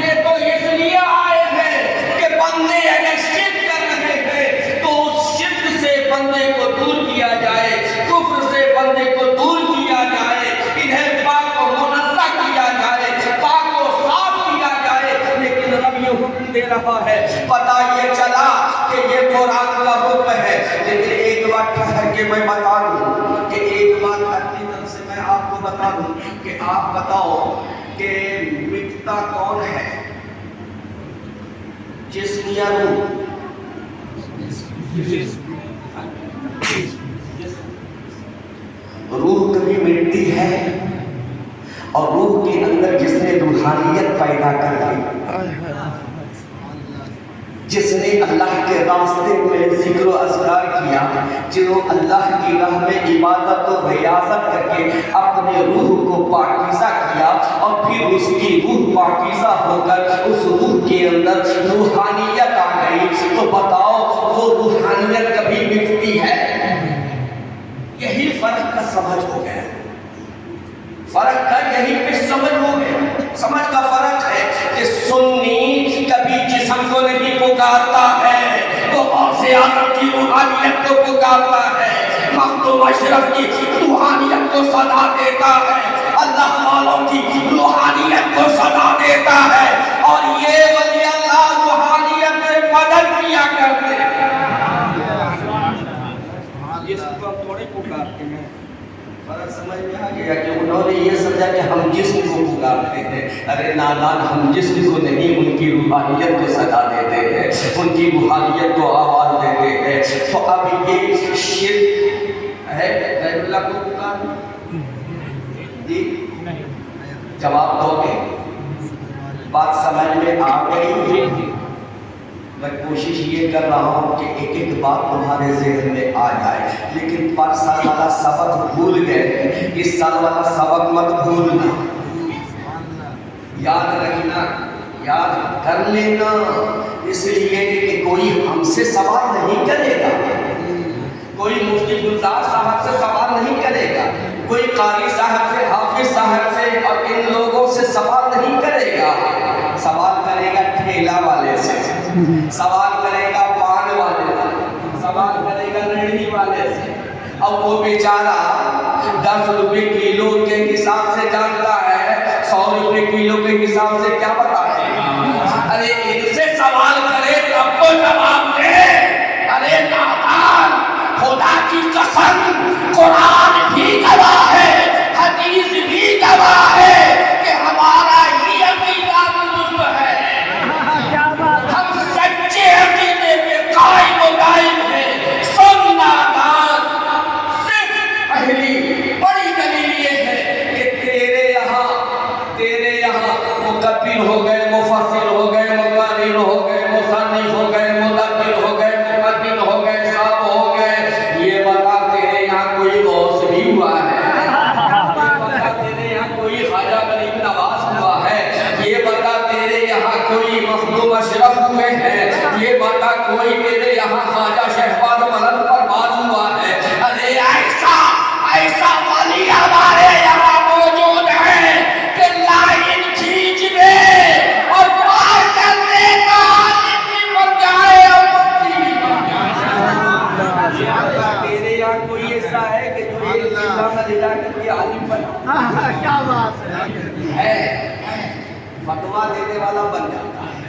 یہ تو اس لیے آئے ہیں کہ بندے اگر شرک کر رہے ہیں تو اس شرک سے بندے کو دور کیا جائے، کفر سے بندے کو دور کیا جائے، انہیں پاک و منزہ کیا جائے، پاک و صاف کیا جائے. لیکن رب یہ حکم دے رہا ہے. پتہ یہ چلا کہ یہ قرآن کا حکم ہے، لیکن ایک بات ٹھہر کے میں بتا دوں کہ ایک بات اپنی طرف سے میں آپ کو بتا دوں کہ آپ بتاؤ کہ مٹتا کون ہے؟ جسم یا روح؟ روح کبھی مٹتی ہے؟ اور روح کے اندر جس نے روحانیت پیدا کر دی، جس نے اللہ کے راستے میں ذکر و اذکار کیا، جو اللہ کی راہ میں عبادت و ریاضت کر کے اپنے روح کو پاکیزہ کیا اور پھر اس کی روح پاکیزہ ہو کر اس روح کے اندر روحانیت آ گئی، تو بتاؤ وہ روحانیت کبھی مٹتی ہے؟ یہی فرق کا سمجھ ہو گیا. فرق کا یہی پہ سمجھ ہو گیا. سمجھ کا فرق ہے کہ سنی کبھی جسم کو نہیں پکارتا ہے، وہ غوث اعظم کی روحانیت کو پکارتا ہے، مخدوم اشرف کی روحانیت کو صدا دیتا ہے، اللہ والوں کی روحانیت کو صدا دیتا ہے، اور یہ ولی اللہ روحانیت میں مدد کیا کرتے ہیں۔ یہ سب ہم تھوڑے پکارتے ہیں، فرق سمجھ میں آ گیا کہ انہوں نے یہ سمجھا کہ ہم جسم کو پکارتے ہیں۔ ارے نادان، ہم جسم کو نہیں، ان کی روحانیت کو صدا دیتے ہیں، ان کی روحانیت کو آواز دیتے ہیں۔ تو اب یہ شرک ہے غیر اللہ کو پکارنا؟ جی جواب دو گے؟ بات سمجھ میں آ گئی؟ میں کوشش یہ کر رہا ہوں کہ ایک ایک بات تمہارے ذہن میں آ جائے، لیکن پر سال والا سبق بھول گئے، اس سال والا سبق مت بھولنا، یاد رکھنا، یاد کر لینا، اس لیے کہ کوئی ہم سے سوال نہیں کرے گا، کوئی مفتی گلزار صاحب سے سوال نہیں کرے گا، کوئی قاری صاحب سے، حافظ صاحب سے اور ان لوگوں سے سوال نہیں کرے گا، سوال کرے گا ٹھیلا والے سے، سوال کرے گا پان والے سے، سوال کرے گا ریڑھی والے سے۔ اب وہ بیچارہ 10 روپے کلو کے حساب سے جانتا ہے، 100 روپے کلو کے حساب سے کیا بتائے گا؟ ارے ان سے سوال کرے تب تو جواب دے۔ ارے نادان، خدا کی قسم، قرآن بھی گواہ ہے، حدیث بھی گواہ ہے کہ ہمارا ہی عقیدہ درست ہے، ہم سچے عقیدے پہ قائم و دائم ہیں۔ سن نادان، صرف پہلی بڑی دلیل یہ ہے کہ تیرے یہاں مکبر ہو گئے، مفسر ہو گئے، مقرر ہو گئے، مصنف ہو گئے، مدبر ہو گئے، مقدم ہو گئے، سب ہو گئے، یہ بتا تیرے یہاں کوئی غوث بھی ہوا ہے؟ یہ بتا تیرے یہاں کوئی خواجہ غریب نواز ہوا ہے؟ یہ بتا تیرے یہاں کوئی مخدوم اشرف ہوئے ہیں؟ یہ بتا کوئی تیرے یہاں خواجہ شہباز ملک پرواز ہوا ہے؟ ارے ایسا ولی ہمارے یہاں موجود ہے کہ لائن کھینچ دے اور پار کر دے گا، عالم بھی مر جائے اور مفتی بھی مر جائے۔ تیرے یہاں کوئی ایسا ہے کہ جو ایک امام علی کر کے عالم بنا؟ کیا بات ہے، فتویٰ دینے والا بن جاتا ہے،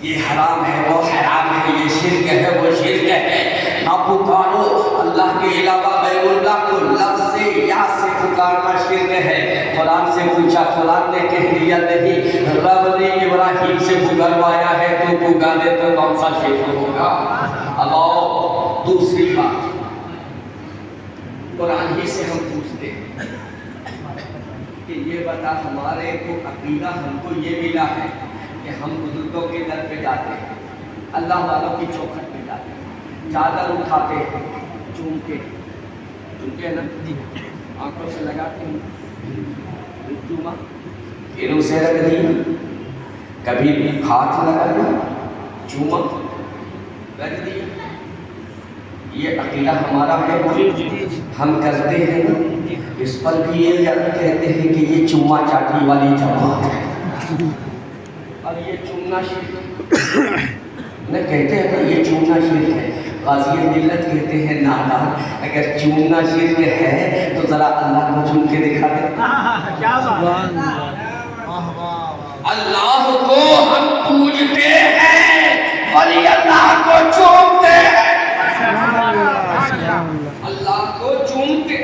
یہ حرام ہے، وہ حرام ہے، یہ شرک ہے، وہ شرک ہے۔ نہ پکارو اللہ کے علاوہ غیر اللہ کو، لفظ یا سے پکارنا شرک ہے۔ قرآن سے پوچھا، قرآن نے کہہ دیا نہیں، رب نے ابراہیم سے پکاروایا ہے تو پکارے تو کون سا شرک ہوگا؟ اب آؤ دوسری بات، قرآن ہی سے ہم پوچھتے ہیں کہ یہ بتا ہمارے کو عقیدہ ہم کو یہ ملا ہے کہ ہم بزرگوں کے در پہ جاتے ہیں، اللہ والوں کی چوکھٹ پہ جاتے ہیں، چادر اٹھاتے ہیں، چومتے ہیں نا، آنکھوں سے لگاتے ہیں، چوما پھر اسے رکھ دیا، کبھی ہاتھ لگا دیا، چوما رکھ دیا، یہ عقیدہ ہمارا ہے، ہم کرتے ہیں، اس پر بھی یہ کہتے ہیں کہ یہ چوما چاٹی والی جماعت ہے، اور یہ چومنا شرک نہ کہتے ہیں نا، یہ چومنا شرک ہے۔ غازی ملت کہتے ہیں نادان، اگر چومنا شرک ہے تو ذرا اللہ کو چوم کے دکھا دے۔ اللہ کو ہم پوجتے ہیں، ولی اللہ کو چومتے ہیں، اللہ کو چومتے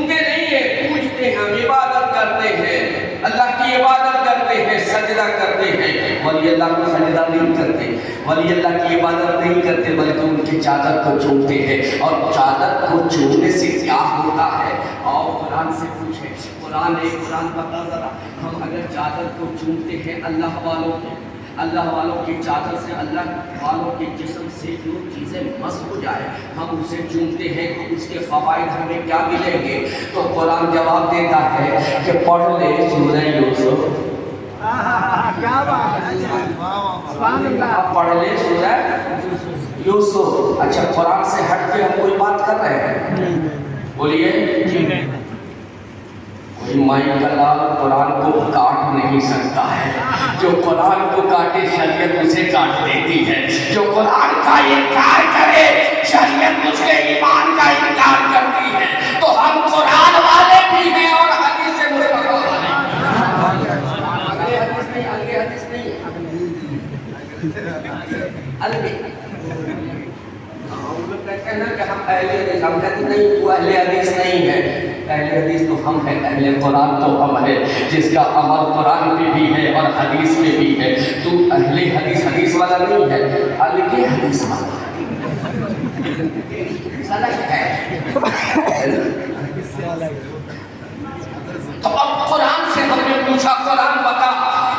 نہیں ہیں، پوجتے ہیں، ہم عبادت کرتے ہیں، اللہ کی عبادت کرتے ہیں، سجدہ کرتے ہیں، ولی اللہ کو سجدہ نہیں کرتے، ولی اللہ کی عبادت نہیں کرتے، بلکہ ان کی چادر کو چومتے ہیں۔ اور چادر کو چومنے سے کیا ہوتا ہے؟ اور قرآن سے پوچھیں، قرآن بتا ذرا، ہم اگر چادر کو چومتے ہیں اللہ والوں کی چادر سے، اللہ والوں کے جسم سے جو چیزیں مس ہو جائے ہم اسے چومتے ہیں، تو اس کے فوائد ہمیں کیا ملیں گے؟ تو قرآن جواب دیتا ہے کہ پڑھ لے سورہ یوسف، پڑھ لے سورہ یوسف۔ اچھا قرآن سے ہٹ کے ہم کوئی بات کر رہے ہیں؟ بولیے مائی کلام قرآن کو کاٹ نہیں سکتا ہے، جو قرآن کو کاٹے شریعت اسے کاٹ دیتی ہے، جو قرآن کا انکار کرے شریعت اس کے ایمان کا انکار کرتی ہے۔ تو ہم قرآن والے بھی ہیں اور حدیث مصطفیٰ والے ہیں۔ الگ حدیث نہیں ہے، الگ ہم لوگ کہتے ہیں نا کہ ہم اہل حدیث، ہم کہتے نہیں تو اہل حدیث نہیں ہے، اہل حدیث تو ہم ہیں، اہل قرآن تو ہم ہیں، جس کا عمل قرآن پہ بھی ہے اور حدیث پہ بھی ہے۔ تو اہل حدیث حدیث والا نہیں ہے، الگ حدیث والا ہے۔ تو اب قرآن سے ہم نے پوچھا، قرآن بتا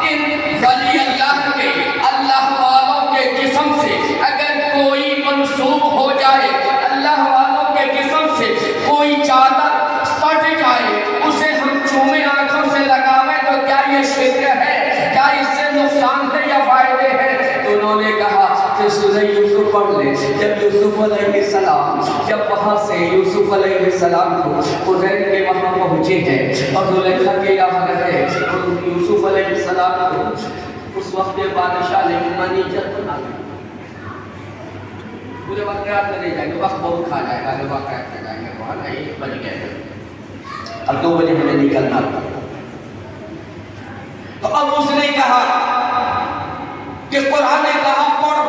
ان ولی اللہ کے، اللہ والوں کے جسم سے اگر کوئی منسوب ہو جائے، اللہ والوں کے جسم سے کوئی چادر سٹ جائے، اسے ہم چومے آنکھوں سے لگاویں تو کیا یہ شرک ہے؟ کیا اس سے نقصان ہے یا فائدے ہیں؟ تو انہوں نے کہا کہ سورہ یوسف پڑھ لے، جب یوسف علیہ السلام جب وہاں سے یوسف علیہ السلام کو حزین کے وہاں پہنچے ہیں اور زلیخا کے یہاں رہے، یوسف علیہ السلام کو اس وقت بادشاہ نے منیجت بنا دی۔ پورے واقعات میں نہیں جائیں گے، وقت بہت کھا جائے گا، واقعات میں جائیں گے وہاں نہیں بج گئے، اب 2 بجے ہمیں نکلنا تھا۔ تو اب اس نے کہا کہ قرآن نے کہا پڑھ،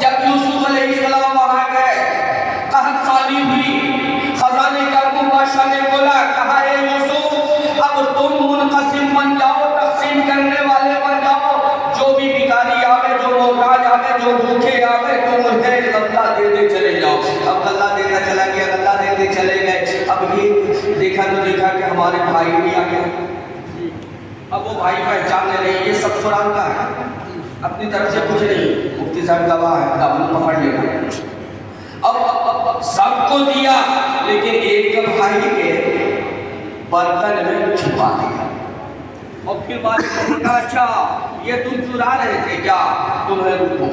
جب یوسف علیہ السلام وہاں گئے، قحط سالی ہوئی، خزانے کا بادشاہ نے بولا، کہا اے یوسف اب تم منقسم بن جاؤ، تقسیم کرنے والے بن جاؤ، جو بھی بھکاری آوے، جو محتاج آوے، جو بھوکے آوے، تم انہیں غلہ دیتے چلے جاؤ۔ اب غلہ دینا چلا گیا، غلہ دیتے چلے گئے، اب یہ دیکھا تو دیکھا کہ ہمارے بھائی بھی آ گئے، اب وہ بھائی پہچاننے نہیں، یہ سب قرآن کا ہے، اپنی طرف سے کچھ نہیں، مفتی صاحب گواہ ہے، دامن پکڑ لینا۔ اب سب کو دیا لیکن ایک بھائی کے برتن میں چھپا دیا، اور پھر بات کہا اچھا یہ تم چرا رہے تھے کیا؟ تمہیں رکو،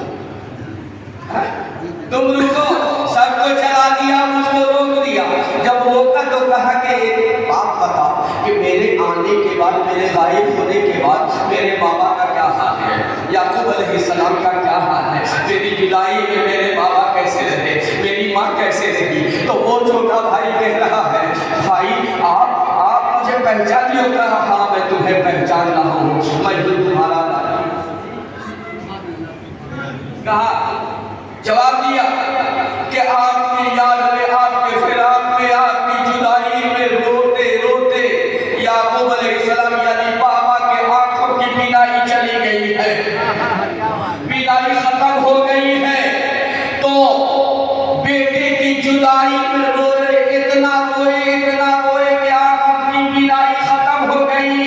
تم رکو، سب کو چلا دیا، اس کو روک دیا۔ جب روکا تو کہا کہ ایک بات بتا کہ میرے آنے کے بعد، میرے غائب ہونے کے بعد میرے بابا کا کیا حال ہے، یعقوب علیہ السلام کا کیا حال ہے، میری جدائی میں میرے بابا کیسے رہے، میری ماں کیسے رہی؟ تو وہ چھوٹا بھائی کہہ رہا ہے بھائی آپ مجھے پہچان لیو؟ کہا ہاں میں تمہیں پہچان رہا ہوں، میں تمہارا کہا، جواب دیا کہ آپ کی یاد میں، آپ کے فراق میں، آپ کی جدائی میں روتے روتے یعقوب علیہ السلام یعنی بابا کے آنکھوں کی بینائی چلی گئی ہے، بینائی ختم ہو گئی ہے، تو بیٹے کی جدائی میں روئے، اتنا روئے کہ آنکھوں کی بینائی ختم ہو گئی۔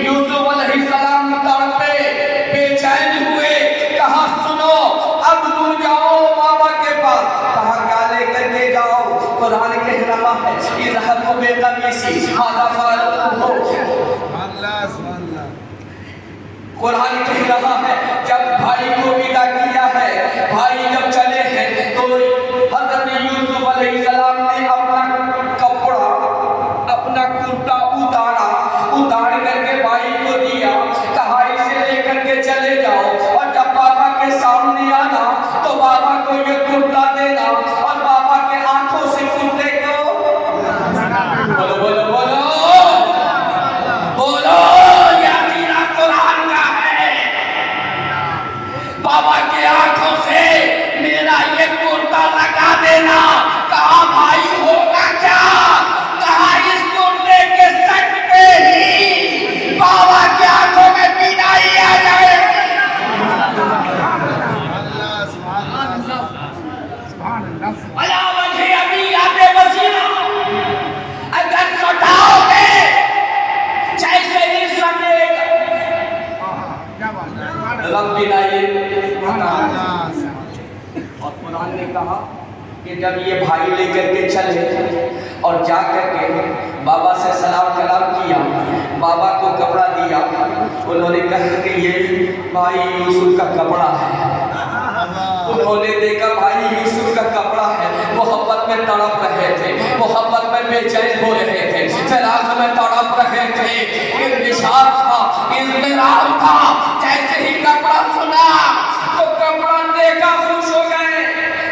یوسف علیہ السلام تڑپے، بے چین ہوئے، کہا سنو اب تم جاؤ بابا کے پاس، کہا کیا لے کر کے جاؤ؟ قرآن کہہ رہا ہے اذهبوا بقمیصی هذا فألقوه، قرآن کہہ رہا ہے جب بھائی کو ودا کیا ہے، بھائی جب چلے ہیں تو حضرت یوسف علیہ السلام نے اپنا کپڑا، اپنا کرتا اتار کر کے بھائی کو دیا، کہا اسے لے کر کے چلے جاؤ، اور جب بابا کے سامنے آنا تو بابا کو یہ کرتا دینا، اور بابا کے آنکھوں سے کرتے کو بولو بولو بولو بولو، یقینا قرآن کا ہے، بابا کے آنکھوں سے میرا یہ کرتا لگا دینا۔ کہا بھائی ہوگا کیا؟ کہا اس کرتے کے سٹ پہ ہی بابا کے آنکھوں میں بینائی آ جائے۔ علا وجہ ابھی یاد بصیرہ، اگر سٹاؤ گے جیسے ہی سٹے گا رب بینائی۔ اور قرآن نے کہا کہ جب یہ بھائی لے کر کے چلے اور جا کر کے بابا سے سلام کلام کیا، بابا کو کپڑا دیا، انہوں نے کہا کہ یہ بھائی یوسف کا کپڑا ہے، انہوں نے دیکھا بھائی یوسف کا کپڑا ہے، محبت میں تڑپ رہے تھے، محبت میں بے چین ہو رہے تھے، فراق میں تڑپ رہے تھے، لگاؤ تھا، جیسے ہی کپڑا سنا تو کپڑا دیکھا خوش ہو گئے،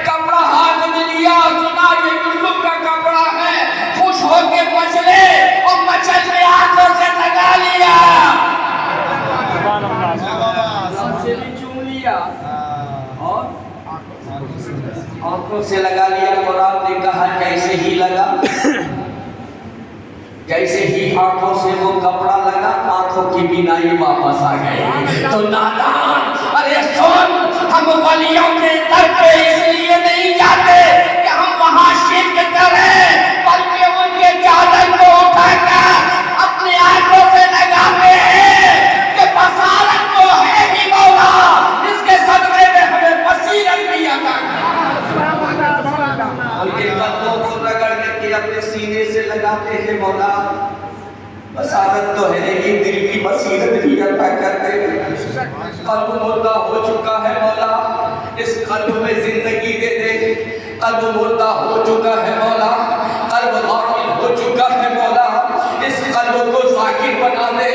کپڑا ہاتھ میں لیا، سنا یہ یوسف کا کپڑا ہے، خوش ہو کے مچلے اور مچل میں آنکھوں سے لگا لیا، سے بھی چوم لیا اور آنکھوں سے لگا لیا۔ قرآن نے کہا جیسے ہی لگا، جیسے ہی آنکھوں سے وہ کپڑا لگا، آنکھوں کی بینائی واپس آ گئی۔ تو نادان، ارے سن، ہم ولیوں کے در پہ اس لیے نہیں جاتے کہ ہم وہاں شرک کریں، بلکہ ان کے چادر کو اٹھا کر اپنے آنکھوں سے لگاتے ہیں کہ بصارت تو ہے ہی مولا، اس کے صدقے میں ہمیں بصیرت بھی عطا کر۔ ان کے قدموں کو رگڑ کے اپنے سینے سے لگاتے ہیں، مولا بصارت تو ہے نہیں، دل کی بصیرت بھی عطا کر دے۔ قلب مردہ ہو چکا ہے مولا، اس قلب میں زندگی دے دے۔ قلب مردہ ہو چکا ہے مولا، قلب غافل ہو چکا ہے مولا، اس قلب کو ذاکر بنا دے۔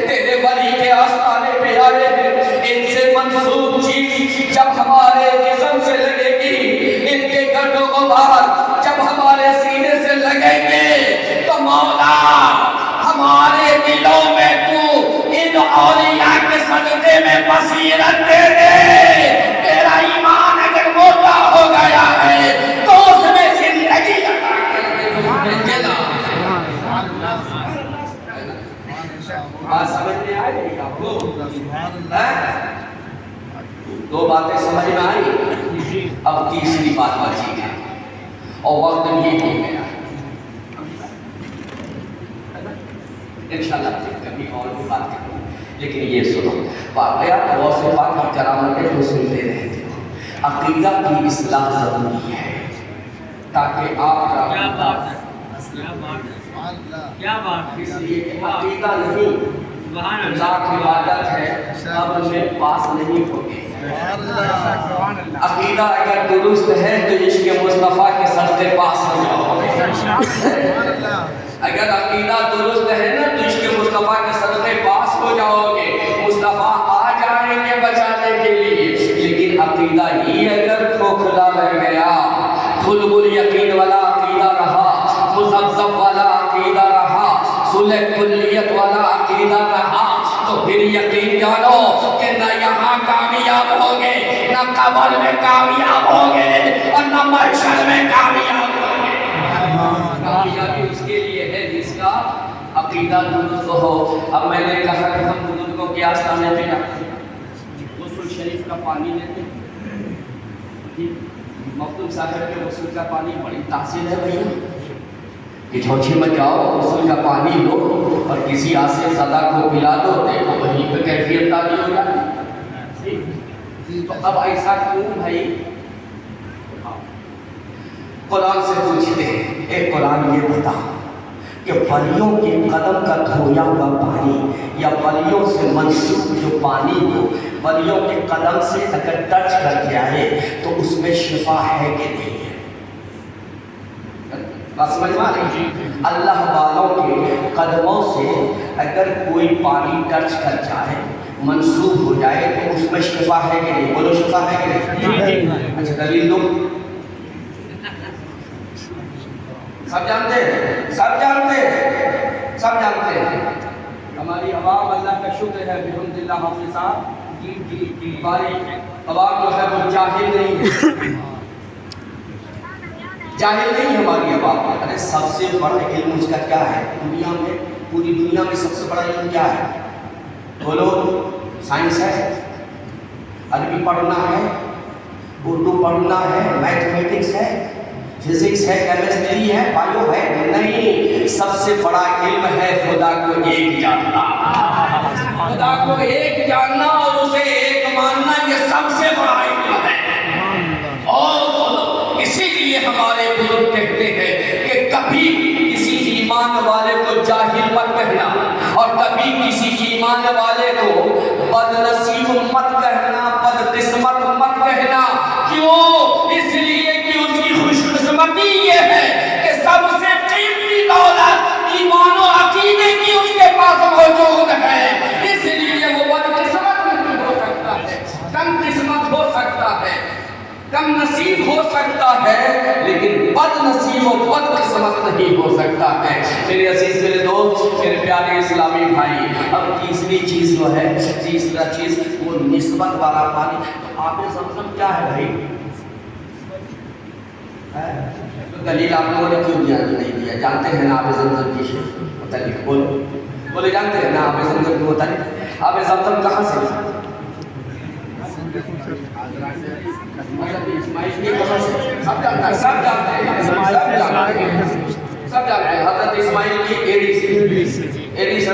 تیرے ولی کے آستانے پہ آئے ہیں، ان سے منسوب چیز جب ہمارے جسم سے لگے گی، ان کے گرد و غبار جب ہمارے سینے سے لگیں گے، تو مولا ہمارے دلوں میں تو ان اولیاء کے صدقے میں بصیرت دے دے۔ تیرا ایمان اگر مردہ ہو گیا ہے تو اس میں زندگی عطا کر دے۔ بات سمجھ میں آئے گی آپ کو؟ دو باتیں سمجھ میں آئی، اب تیسری بات بچی ہے اور وقت بھی ہو گیا، انشاءاللہ کبھی اور بھی بات کروں، لیکن یہ سنو، واقعات غوث پاک کی کرامتیں تو سنتے رہتے ہو، عقیدہ کی اصلاح ضروری ہے تاکہ آپ کا کیا بات اس لیے کہ عقیدہ نہیں لاکھ عبادت ہے، اب میں پاس نہیں ہوگی۔ عقیدہ اگر درست ہے تو عشق مصطفیٰ کے صدقے پاس ہو جاؤ گے۔ اگر عقیدہ درست ہے نا تو عشق مصطفیٰ کے صدقے پاس ہو جاؤ گے، مصطفیٰ آ جائیں گے بچانے کے لیے۔ لیکن عقیدہ ہی اگر کھوکھلا رہ گیا، بھل یقین والا عقیدہ رہا، مذبذب والا عقیدہ رہا، صلح کلیت والا عقیدہ رہا، تو پھر یقین جانو کہ نہ یہاں کامیاب ہوگے، نہ قبر میں کامیاب ہوگے، اور نہ محشر میں کامیاب ہوگے۔ کامیابی اس کے لیے ہے جس کا عقیدہ درست ہو۔ اب میں نے کہا کہ ہم بزرگوں کے آستانے پہ جاتے ہیں، غسل شریف کا پانی لیتے ہیں، مختوم صاحب کے غسل کا پانی بڑی تحصیل ہے بھیا کہ جھوچی میں جاؤ غسل کا پانی لو اور کسی آسے زدہ کو پلا دو، دیکھو وہیں پہ کیفیت تازی ہو جاتی۔ تو اب ایسا کیوں بھائی؟ قرآن سے پوچھتے ہیں، اے قرآن یہ بتا کہ ولیوں کے قدم کا دھویا ہوا پانی یا ولیوں سے منسوب جو پانی ہو، ولیوں کے قدم سے اگر ٹچ کر کے آئے تو اس میں شفا ہے کہ نہیں ہے؟ بات سمجھ میں آ رہی ہے؟ اللہ والوں کے قدموں سے اگر کوئی پانی ٹچ کر جائے، منسوب ہو جائے تو اس میں شفا ہے کہ نہیں؟ بولو شفا ہے کہ نہیں؟ اچھا دلیل لو، سب جانتے ہیں، سب جانتے ہیں، سب جانتے ہیں۔ ہماری عوام اللہ کا شکر ہے بحمد اللہ حافظ صاحب، ہماری عوام جو ہے وہ جاہل نہیں ہے، جاہل نہیں ہماری عوام۔ ارے سب سے بڑا علم اس کا کیا ہے دنیا میں؟ پوری دنیا میں سب سے بڑا علم کیا ہے؟ بولو، سائنس ہے، عربی پڑھنا ہے، اردو پڑھنا ہے، میتھمیٹکس ہے، فزکس ہے، کیمسٹری ہے، بایو ہے؟ نہیں، سب سے بڑا علم ہے خدا کو ایک جاننا، خدا کو ایک جاننا اور اسے ایک ماننا، یہ سب سے بڑا علم ہے۔ اور اسی لیے ہمارے بزرگ کہتے ہیں کہ کبھی کسی ایمان والے کو جاہل مت کہنا اور کبھی کسی ایمان والے کو بد نصیب مت کہنا، بد قسمت مت کہنا۔ کیوں؟ اس لیے کہ اس کی خوش قسمتی یہ ہے کہ سب سے قیمتی دولت ایمان و عقیدے کی اس کے پاس موجود ہے، اس لیے وہ ہے۔ میرے عزیز، میرے دوست، میرے پیارے اسلامی بھائی، اب تیسری چیز جو ہے، تیسرا چیز وہ نسبت والا پانی۔ آب زمزم کیا ہے بھائی؟ دلیل آپ لوگوں نے کیوں دیا نہیں دیا؟ جانتے ہیں نا آب زمزم کی متعلق؟ بولے جانتے ہیں نا آب زمزم کی متعلق؟ آب زمزم کہاں سے؟ سب جانتے ہیں، سب جانتے ہیں، سب جانتے ہیں۔ حضرت اسماعیل کی ایڑی سے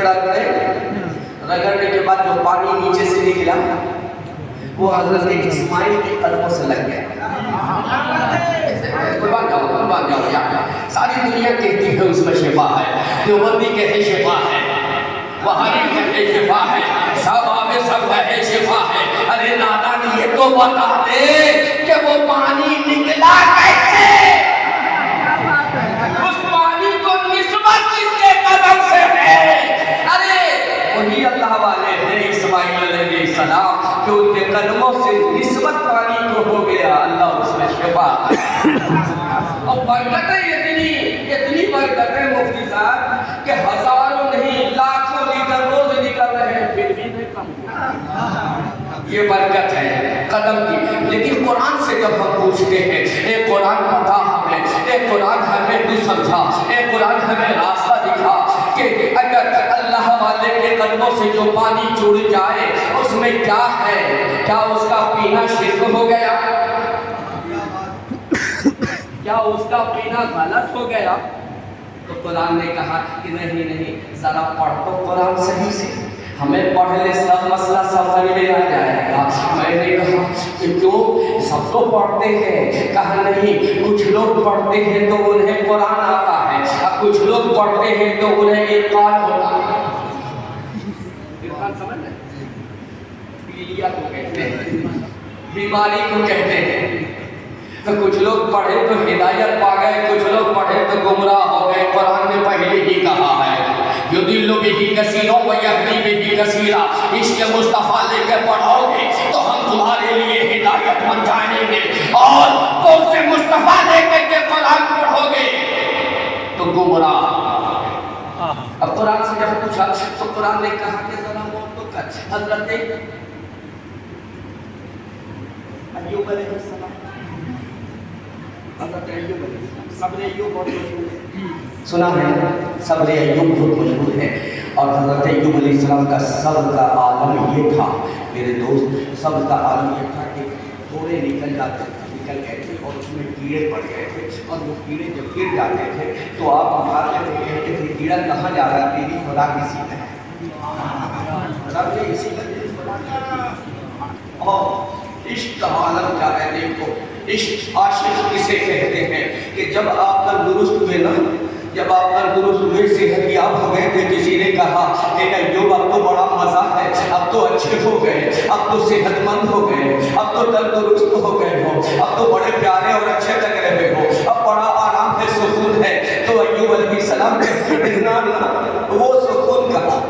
رگڑنے کے بعد جو پانی نیچے سے نکلا وہ حضرت اسماعیل کے قدموں سے لگ گیا۔ قربان جاؤ یار، ساری دنیا کہتی ہے اس میں شفا ہے، دیوبندی کہتے شفا ہے، وہابی کہتے شفا ہے، سب آبے سب کہتے شفا ہے۔ ارے نادان یہ تو بتا دے کہ وہ پانی نکلا کیسے؟ اس پانی کو نسبت کس کے قدم سے ہے؟ ارے وہی اللہ والے ہیں اسماعیل علیہ السلام کہ ان کے قدموں سے نسبت پانی کو ہو گیا، اللہ اس میں شفا۔ اور برکتیں اتنی برکتیں مفتی صاحب کہ ہزاروں نہیں لاکھوں لیٹر روز نکل رہے ہیں، پھر بھی نہیں کم۔ یہ برکت ہے قدم کی۔ لیکن قرآن سے جب ہم پوچھتے ہیں، اے قرآن بتا ہمیں، اے قرآن ہمیں تو سمجھا، اے قرآن ہمیں راستہ دکھا کہ اگر اللہ والے کے قدموں سے جو پانی جڑ جائے اس میں کیا ہے؟ کیا اس کا پینا شرک ہو گیا؟ کیا اس کا پینا غلط ہو گیا؟ تو قرآن نے کہا کہ نہیں، ذرا پڑھ تو قرآن صحیح سے، ہمیں پڑھ لے سب مسئلہ سمجھ میں آ جائے گا۔ میں نے کہا کہ کیوں؟ سب تو پڑھتے ہیں۔ کہا نہیں، کچھ لوگ پڑھتے ہیں تو انہیں قرآن آتا ہے، اور کچھ لوگ پڑھتے ہیں تو انہیں عرفان ہوتا ہے۔ عرفان سمجھ رہے؟ پیلیا کو کہتے ہیں، بیماری کو کہتے ہیں۔ تو کچھ لوگ پڑھے تو ہدایت پا گئے، کچھ لوگ پڑھے تو گمراہ ہو گئے۔ قرآن نے پہلے ہی کہا ہے یُضِلُّ بِهِ كَثِيرًا وَيَهْدِي بِهِ كَثِيرًا، عشق مصطفیٰ لے کے پڑھو گے تو ہم تمہارے لیے ہدایت بن جائیں گے، اور قرآن سے مصطفیٰ لے کے قرآن پڑھو گے تو گمراہ۔ اب قرآن سے جب پوچھا تو قرآن نے کہا کہ ذرا موت تو کر۔ حضرت ایوب علیہ السلام، حضرت ایوب علیہ السلام، صبر ایوب بہت مشہور ہے، سنا ہے صبر ایوب بہت مشہور ہے۔ اور حضرت ایوب علیہ السلام کا صبر کا عالم یہ تھا میرے دوست، صبر کا عالم یہ تھا کہ تھوڑے نکل گئے تھے اور اس میں کیڑے پڑ گئے تھے، اور وہ کیڑے جب گر جاتے تھے تو آپ مارتے تھے، کہتے تھے کیڑا کہاں جا رہا ہے؟ تیری خدا کسی ہے، رب نے اسی کا اور عشق کا عالم کیا ہے؟ دیکھو عشق، عاشق کسے کہتے ہیں کہ جب آپ تندرست ہوئے نا، جب آپ تندرست ہوئے، صحت یاب ہو گئے تھے، کسی نے کہا کہ ایوب اب تو بڑا مزہ ہے، اب تو اچھے ہو گئے، اب تو صحت مند ہو گئے، اب تو تندرست ہو گئے ہو، اب تو بڑے پیارے اور اچھے لگ رہے ہو، اب بڑا آرام ہے، سکون ہے۔ تو ایوب علیہ السلام کہتے ہیں وہ سکون کہا،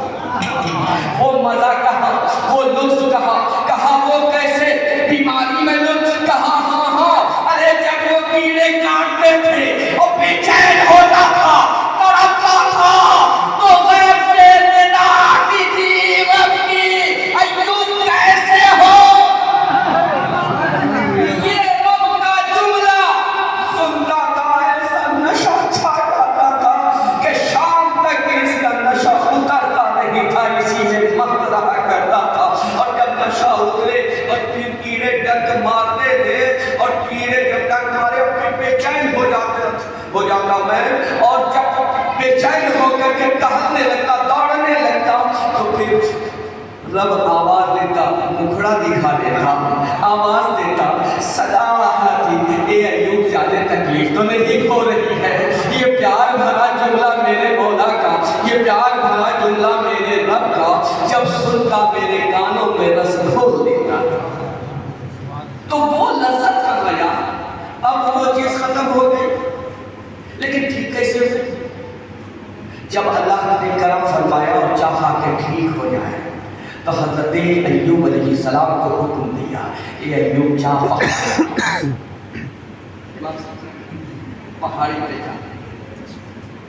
وہ مزہ کہا، وہ لطف کہا وہ کیسے؟ بیماری میں لطف کہا، ہاں، ارے جب وہ کیڑے کاٹتے تھے اور بے چین ہوتا تھا، تڑپتا تھا، تو غیب سے ندا آتی تھی، رب کی ایوب کیسے ہو؟ یہ رب کا جملہ سنتا تھا، ایسا نشہ چھا جاتا تھا کہ شام تک اس کا نشہ اترتا نہیں تھا، اسی میں مست رہا کرتا تھا۔ اور جب نشہ اترے اور پھر کیڑے ڈنک مارتے تھے، اور کیڑے جب ڈنک مارے پھر بے چین ہو جاتا میں، اور جب بے چین ہو کر کے ٹہلنے لگتا، دوڑنے لگتا، تو پھر رب آواز دیتا، مکھڑا دکھا دیتا، آواز دیتا، صدا آتی، اے ایوب زیادہ تکلیف تو نہیں ہو رہی ہے؟ یہ پیار بھرا جملہ میرے مولا کا، یہ پیار بھرا جملہ میرے رب کا جب سنتا میرے کانوں میں رس گھول دیتا تھا، تو وہ لذت کا گیا۔ اب وہ چیز ختم ہو گئی، لیکن ٹھیک کیسے ہوئی؟ جب اللہ نے کرم فرمایا اور چاہا کہ ٹھیک ہو جائے تو حضرت ایوب علیہ السلام کو حکم دیا، اے ایوب جا پہاڑی پہ جا،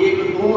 1-2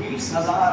20,000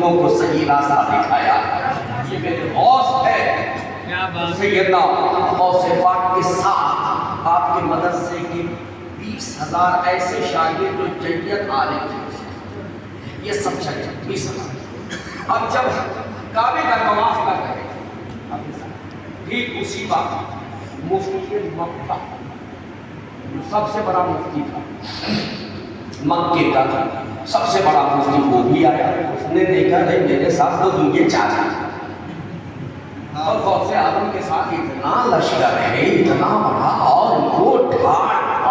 لوگوں کو صحیح راستہ دکھایا. یہ میرے غوث ہے سیدنا غوث پاک کے ساتھ آپ کے مدرسے کے 20,000 ایسے شاگرد جو جنیت عالم تھے. یہ سب چلے 20,000. اب جب کعبے کا طواف کر رہے ٹھیک اسی وقت مفتی مکہ سب سے بڑا مفتی تھا مکے کا سب سے بڑا مفتی وہ بھی آیا. اس نے دیکھا ہے میرے ساتھ تو یہ چاہتا اور غوث اعظم کے ساتھ اتنا لشکر ہے اتنا